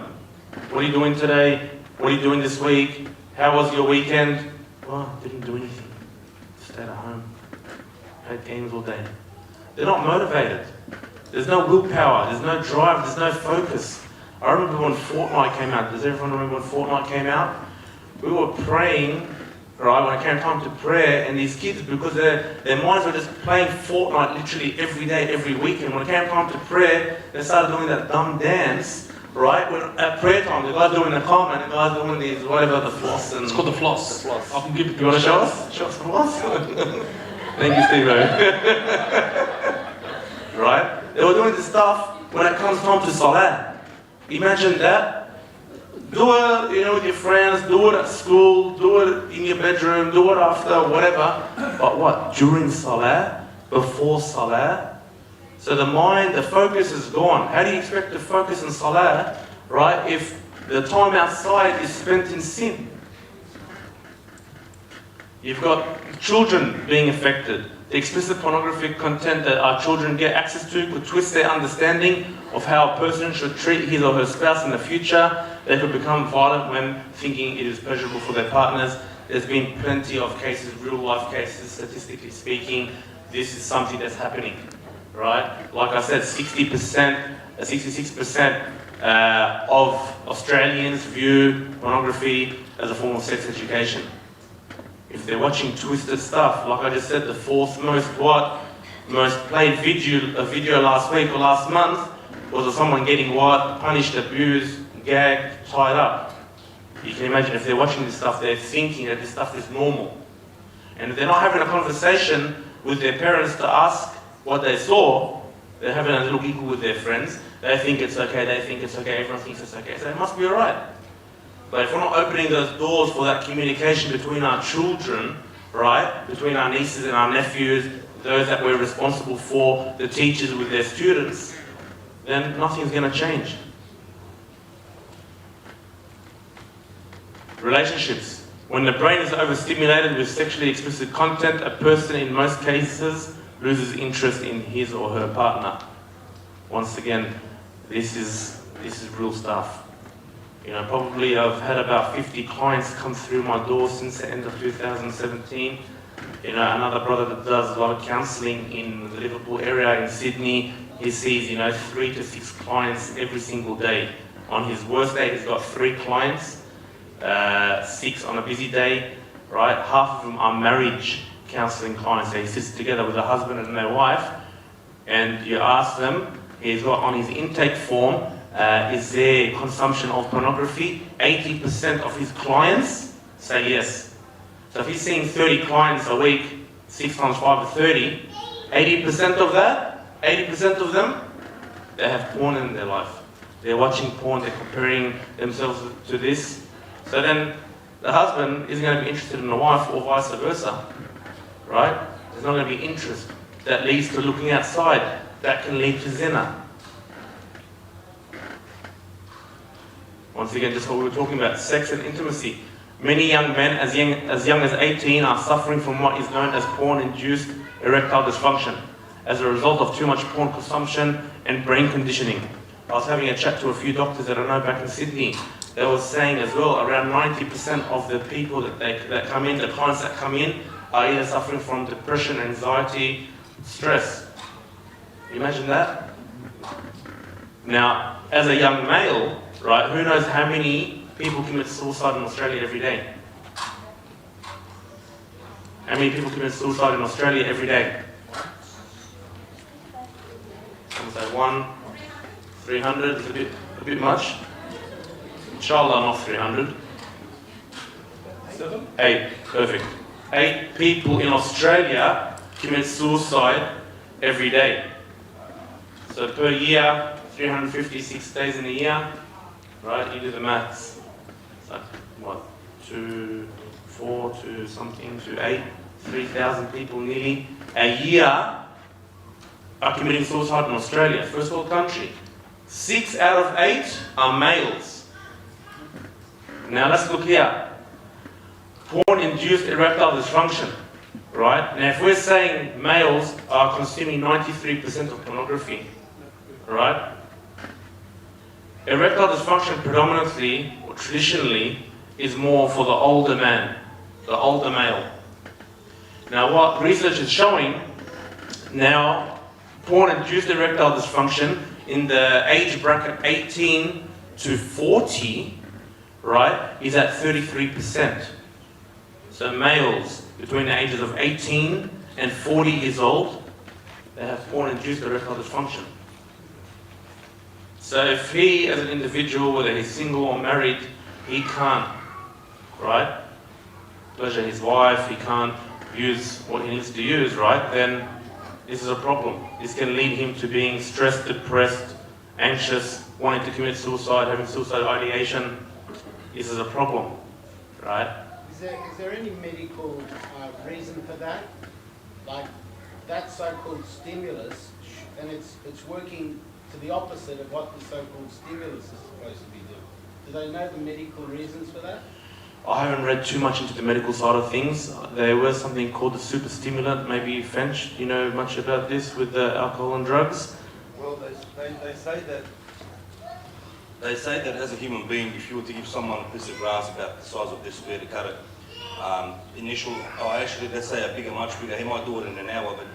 what are you doing today? What are you doing this week? How was your weekend? Well, didn't do anything. Stayed at home. Played games all day. They're not motivated. There's no willpower, there's no drive, there's no focus. I remember when Fortnite came out. Does everyone remember when Fortnite came out? We were praying, right, when it came time to prayer, and these kids, because their minds were just playing Fortnite literally every day, every weekend. When it came time to prayer, they started doing that dumb dance, right? When at prayer time, the guy's doing the comment, and the guy's doing these, whatever, the floss. And
It's called the floss.
The floss.
I can give it to
You want to show us? Show us the floss? Thank you, Steve. Right? They were doing this stuff when it comes time to Salah. Imagine that. Do it, with your friends, do it at school, do it in your bedroom, do it after, whatever. But what? During Salah? Before Salah? So the mind, the focus is gone. How do you expect to focus in Salah, right, if the time outside is spent in sin? You've got children being affected. The explicit pornographic content that our children get access to could twist their understanding of how a person should treat his or her spouse in the future. They could become violent when thinking it is pleasurable for their partners. There's been plenty of cases, real life cases, statistically speaking. This is something that's happening, right? Like I said, 66% of Australians view pornography as a form of sex education. If they're watching twisted stuff, like I just said, the fourth most played video last week or last month was of someone getting punished, abused, gagged, tied up. You can imagine if they're watching this stuff, they're thinking that this stuff is normal. And if they're not having a conversation with their parents to ask what they saw, they're having a little giggle with their friends. They think it's okay, everyone thinks it's okay, so it must be alright. But if we're not opening those doors for that communication between our children, right, between our nieces and our nephews, those that we're responsible for, the teachers with their students, then nothing's going to change. Relationships. When the brain is overstimulated with sexually explicit content, a person in most cases loses interest in his or her partner. Once again, this is real stuff. Probably I've had about 50 clients come through my door since the end of 2017. Another brother that does a lot of counselling in the Liverpool area in Sydney, he sees, 3 to 6 clients every single day. On his worst day, he's got 3 clients, 6 on a busy day, right? Half of them are marriage counselling clients. So he sits together with a husband and their wife, and you ask them, he's got on his intake form, is there consumption of pornography? 80% of his clients say yes. So if he's seeing 30 clients a week, 6 times 5 is 30, 80% of that, 80% of them, they have porn in their life. They're watching porn, they're comparing themselves to this. So then the husband isn't going to be interested in the wife or vice versa, right? There's not going to be interest. That leads to looking outside. That can lead to zina. Once again, just what we were talking about, sex and intimacy. Many young men as young as 18 are suffering from what is known as porn-induced erectile dysfunction as a result of too much porn consumption and brain conditioning. I was having a chat to a few doctors that I know back in Sydney. They were saying as well, around 90% of the people that come in, the clients that come in, are either suffering from depression, anxiety, stress. Imagine that. Now, as a young male, right, who knows how many people commit suicide in Australia every day? How many people commit suicide in Australia every day? Some say 1, 300 is a bit much. Inshallah, not 300. 8, perfect. 8 people in Australia commit suicide every day. So per year, 356 days in a year, right? You do the maths. It's like, what, 4 to something to 8, 3,000 people nearly a year are committing suicide in Australia, first world country. 6 out of 8 are males. Now let's look here. Porn-induced erectile dysfunction, right? Now if we're saying males are consuming 93% of pornography, right? Erectile dysfunction predominantly, or traditionally, is more for the older man, the older male. Now what research is showing, now porn-induced erectile dysfunction in the age bracket 18 to 40, right, is at 33%. So males between the ages of 18 and 40 years old, they have porn-induced erectile dysfunction. So if he, as an individual, whether he's single or married, he can't, right, pleasure his wife, he can't use what he needs to use, right, then this is a problem. This can lead him to being stressed, depressed, anxious, wanting to commit suicide, having suicidal ideation. This is a problem, right?
Is there any medical reason for that? Like that so-called stimulus, and it's working to the opposite of what the so-called stimulus is supposed to be doing. Do they know the medical reasons for that?
I haven't read too much into the medical side of things. There was something called the super stimulant, maybe French. Do you know much about this with the alcohol and drugs?
Well, they say that as a human being, if you were to give someone a piece of grass about the size of this square to cut it, let's say a bigger, much bigger, he might do it in an hour, but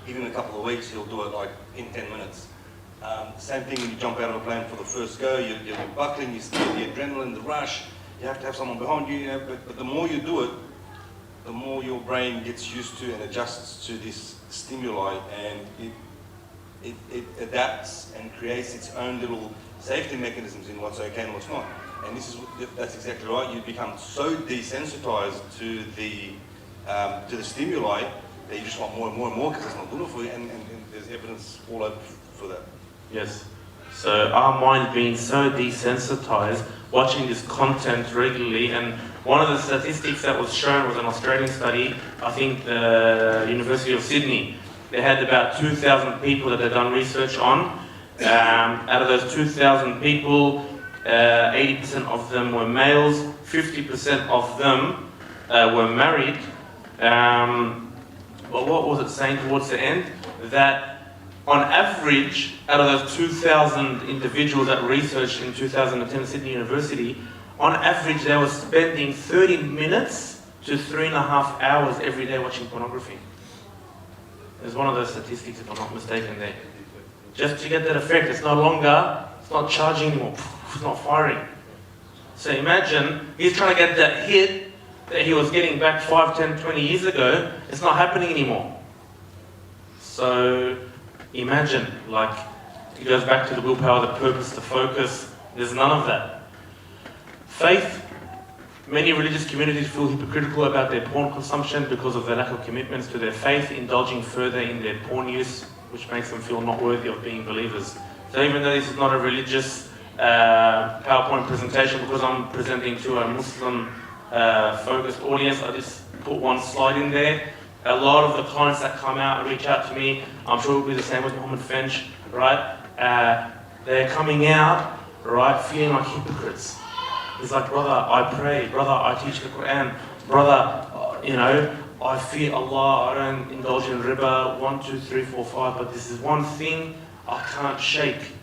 give him a couple of weeks, he'll do it like in 10 minutes. Same thing when you jump out of a plane for the first go, you're buckling, you're scared, the adrenaline, the rush, you have to have someone behind you, but the more you do it, the more your brain gets used to and adjusts to this stimuli, and it adapts and creates its own little safety mechanisms in what's okay and what's not. And that's exactly right. You become so desensitized to the stimuli that you just want more and more and more because it's not good for you, and there's evidence all over for that.
Yes. So our mind being so desensitized, watching this content regularly, and one of the statistics that was shown was an Australian study, I think the University of Sydney. They had about 2,000 people that they'd done research on. Out of those 2,000 people, 80% of them were males, 50% of them were married. But what was it saying towards the end? That on average, out of those 2,000 individuals that researched in 2010 at Sydney University, on average they were spending 30 minutes to 3.5 hours every day watching pornography. There's one of those statistics, if I'm not mistaken, there. Just to get that effect, it's not charging anymore, it's not firing. So imagine, he's trying to get that hit that he was getting back 5, 10, 20 years ago, it's not happening anymore. So imagine, like, it goes back to the willpower, the purpose, the focus, there's none of that. Faith, many religious communities feel hypocritical about their porn consumption because of their lack of commitments to their faith, indulging further in their porn use, which makes them feel not worthy of being believers. So even though this is not a religious PowerPoint presentation, because I'm presenting to a Muslim focused audience, I just put one slide in there. A lot of the clients that come out and reach out to me, I'm sure it will be the same with Mohammed Fench, right? They're coming out, right, feeling like hypocrites. He's like, brother, I pray, brother, I teach the Quran, brother, I fear Allah, I don't indulge in riba, 1, 2, 3, 4, 5, but this is one thing I can't shake.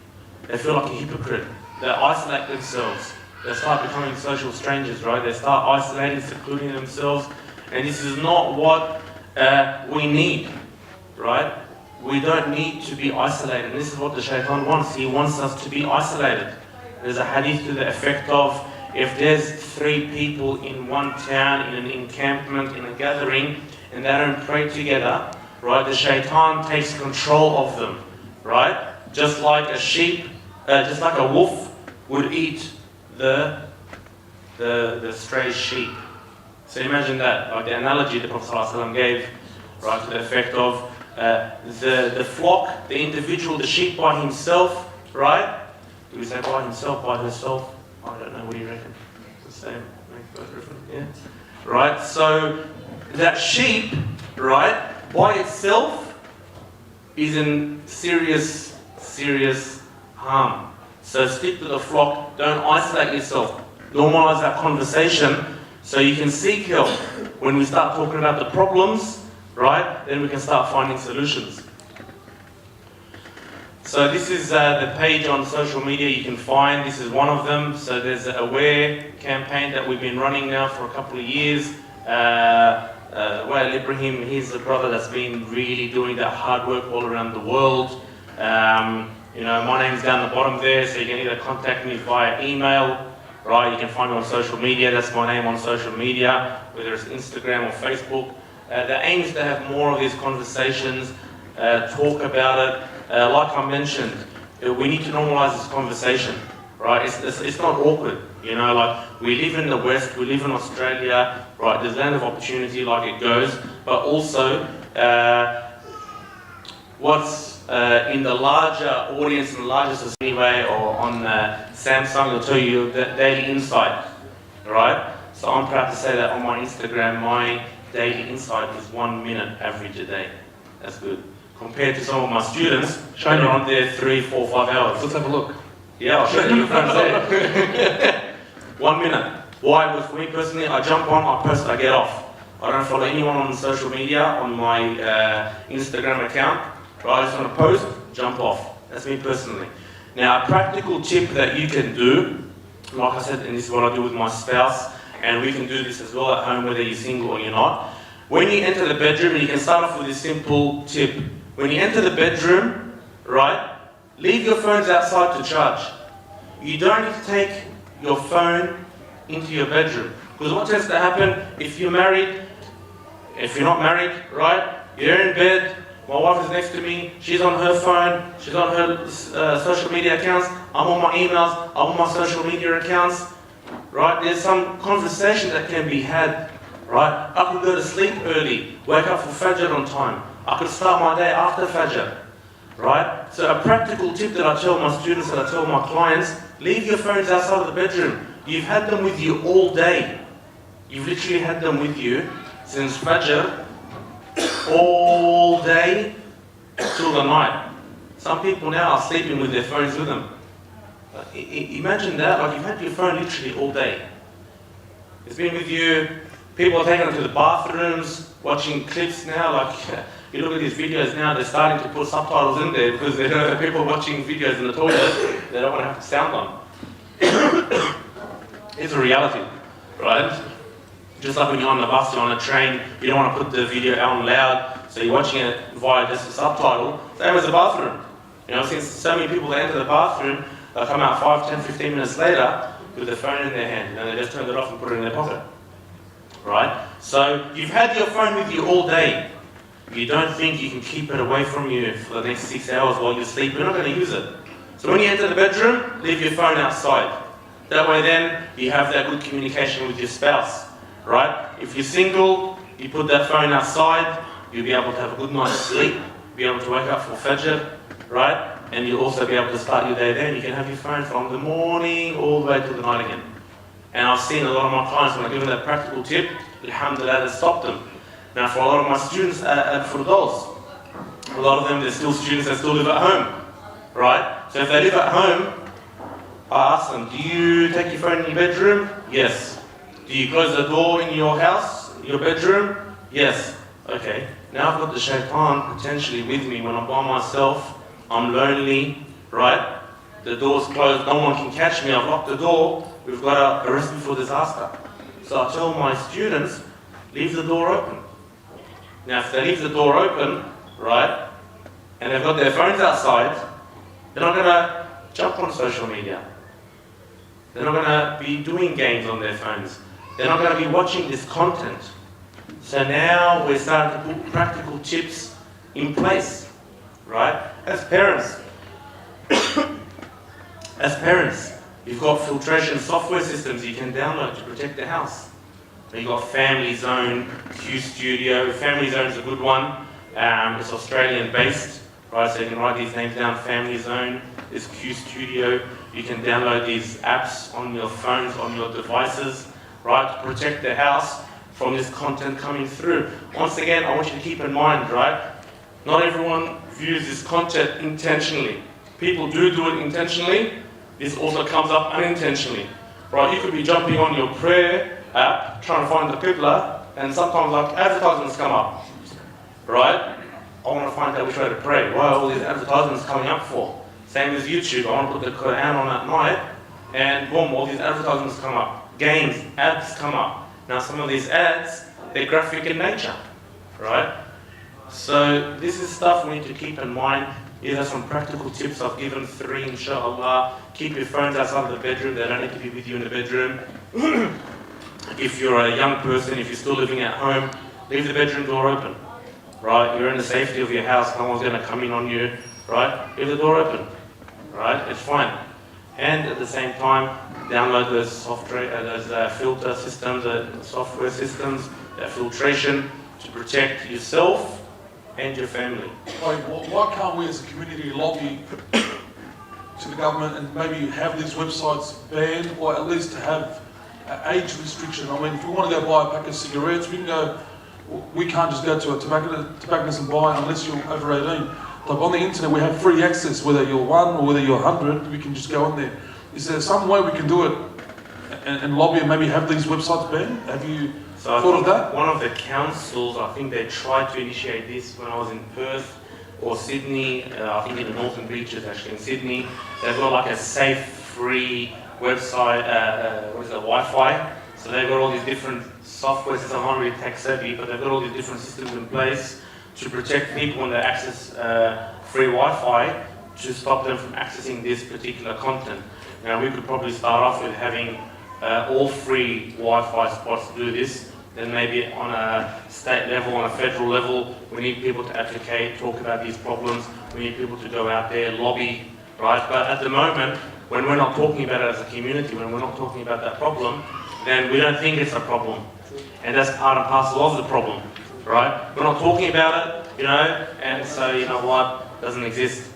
They feel like a hypocrite. They isolate themselves. They start becoming social strangers, right? They start isolating, secluding themselves, and this is not what we need, right? We don't need to be isolated. This is what the shaitan wants. He wants us to be isolated. There's a hadith to the effect of, if there's 3 people in one town, in an encampment, in a gathering, and they don't pray together, right, the shaitan takes control of them, right? Just like a sheep, just like a wolf would eat the stray sheep. So imagine that, like the analogy the Prophet ﷺ gave, right, to the effect of the flock, the individual, the sheep by himself, right? Do we say by himself, by herself? I don't know, what do you reckon? It's the same, make both different, yeah. Right, so that sheep, right, by itself is in serious harm. So stick to the flock, don't isolate yourself. Normalize that conversation so you can seek help. When we start talking about the problems, right, then we can start finding solutions. So this is the page on social media you can find. This is one of them. So there's an AWARE campaign that we've been running now for a couple of years. Well, Ibrahim, he's the brother that's been really doing that hard work all around the world. You know, my name's down the bottom there, so you can either contact me via email, right? You can find me on social media. That's my name on social media, whether it's Instagram or Facebook. The aim is to have more of these conversations, talk about it. Like I mentioned, we need to normalize this conversation, right? It's not awkward, you know, like we live in the West, we live in Australia, right? There's land of opportunity like it goes, but also what's in the larger audience, in the larger society anyway, or on Samsung, will tell you the daily insight, right? So I'm proud to say that on my Instagram, my daily insight is 1 minute average a day. That's good. Compared to some of my students,
Show me.
they're on there 3, 4, 5 hours.
Let's have a look.
Yeah, I'll show you your friends there. 1 minute. Why? With me personally, I jump on, I post, I get off. I don't follow anyone on social media, on my Instagram account. Right, I just want to post, jump off. That's me personally. Now, a practical tip that you can do, like I said, and this is what I do with my spouse, and we can do this as well at home, whether you're single or you're not. When you enter the bedroom, and you can start off with this simple tip. When you enter the bedroom, right, leave your phones outside to charge. You don't need to take your phone into your bedroom. Because what tends to happen, if you're married, if you're not married, right, you're in bed, my wife is next to me, she's on her phone, she's on her social media accounts, I'm on my emails, I'm on my social media accounts, right? There's some conversation that can be had, right? I could go to sleep early, wake up for Fajr on time. I could start my day after Fajr, right? So a practical tip that I tell my students, that I tell my clients, leave your phones outside of the bedroom. You've had them with you all day. You've literally had them with you since Fajr, all day till the night. Some people now are sleeping with their phones with them. Imagine that, like you've had your phone literally all day. It's been with you. People are taking it to the bathrooms, watching clips now. Like you look at these videos now, they're starting to put subtitles in there because they know that people are watching videos in the toilet. They don't want to have the sound on. It's a reality, right? Just like when you're on the bus, you're on a train, you don't want to put the video out loud, so you're watching it via just a subtitle. Same as the bathroom. You know, since so many people enter the bathroom, they'll come out 5, 10, 15 minutes later with their phone in their hand, and they just turn it off and put it in their pocket. Right? So you've had your phone with you all day. You don't think you can keep it away from you for the next 6 hours while you sleep, you're not going to use it. So when you enter the bedroom, leave your phone outside. That way then, you have that good communication with your spouse. Right? If you're single, you put that phone outside, you'll be able to have a good night's sleep, be able to wake up for Fajr, right? And you'll also be able to start your day then. You can have your phone from the morning all the way till the night again. And I've seen a lot of my clients, when I give them that practical tip, alhamdulillah, that stopped them. Now for a lot of my students, for adults, a lot of them, they're still students that still live at home, right? So if they live at home, I ask them, do you take your phone in your bedroom? Yes. Do you close the door in your house, your bedroom? Yes. Okay. Now I've got the shaitan potentially with me when I'm by myself, I'm lonely, right? The door's closed, no one can catch me, I've locked the door, we've got a recipe for disaster. So I tell my students, leave the door open. Now if they leave the door open, right, and they've got their phones outside, they're not going to jump on social media. They're not going to be doing games on their phones. They're not going to be watching this content. So now we're starting to put practical tips in place, right? As parents, you've got filtration software systems you can download to protect the house. You've got Family Zone, Q Studio. Family Zone is a good one. It's Australian based, right? So you can write these names down. Family Zone is Q Studio. You can download these apps on your phones, on your devices, right, to protect the house from this content coming through. Once again, I want you to keep in mind, right, not everyone views this content intentionally. People do it intentionally, this also comes up unintentionally, right? You could be jumping on your prayer app, trying to find the Qibla, and sometimes like advertisements come up, right? I want to find out which way to pray. Why are all these advertisements coming up for? Same as YouTube, I want to put the Quran on at night, and boom, all these advertisements come up. Games, ads come up. Now some of these ads, they're graphic in nature, right? So this is stuff we need to keep in mind. These are some practical tips. I've given 3, inshallah. Keep your phones outside of the bedroom. They don't need to be with you in the bedroom. If you're a young person, if you're still living at home, leave the bedroom door open, right? You're in the safety of your house. No one's going to come in on you, right? Leave the door open, right? It's fine. And at the same time, download those software, those filter systems, software systems, that filtration to protect yourself and your family.
Why can't we as a community lobby to the government and maybe have these websites banned, or at least to have an age restriction? I mean, if we want to go buy a pack of cigarettes, we can't just go to a tobacconist and buy unless you're over 18. Like on the internet, we have free access, whether you're 1 or whether you're 100, we can just go on there. Is there some way we can do it and lobby and maybe have these websites banned? Have you thought of that?
One of the councils, I think they tried to initiate this when I was in Perth or Sydney, I think in the Northern Beaches actually in Sydney. They've got like a safe, free website, Wi-Fi. So they've got all these different software systems. I'm not really tech savvy, but they've got all these different systems in place to protect people when they access free Wi-Fi to stop them from accessing this particular content. Now we could probably start off with having all free Wi-Fi spots to do this. Then maybe on a state level, on a federal level, we need people to advocate, talk about these problems. We need people to go out there, lobby, right? But at the moment, when we're not talking about it as a community, when we're not talking about that problem, then we don't think it's a problem. And that's part and parcel of the problem, right? We're not talking about it, you know, and so, you know what, it doesn't exist.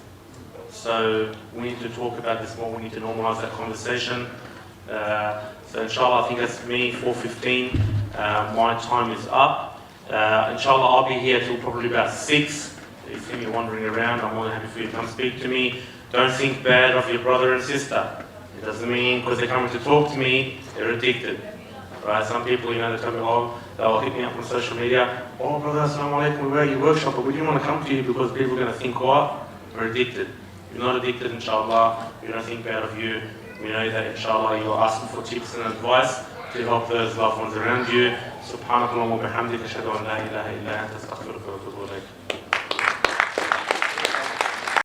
So we need to talk about this more, we need to normalise that conversation. So inshallah, I think that's me, 4:15. My time is up. Inshallah, I'll be here till probably about 6. If you see me wandering around, I'm more than happy for you to come speak to me. Don't think bad of your brother and sister. It doesn't mean because they're coming to talk to me, they're addicted. Right? Some people, you know, they tell me, oh, they'll hit me up on social media. Oh, brother, assalamu alaikum, we're at your workshop, but we didn't want to come to you because people are going to think, what? We're addicted. You're not addicted, inshallah. We don't think bad of you. We know that, inshallah, you're asking for tips and advice to help those loved ones around you. Subhanakallah wa bihamdika, ashhadu an la ilaha illa anta, astaghfiruka wa atubu ilayk.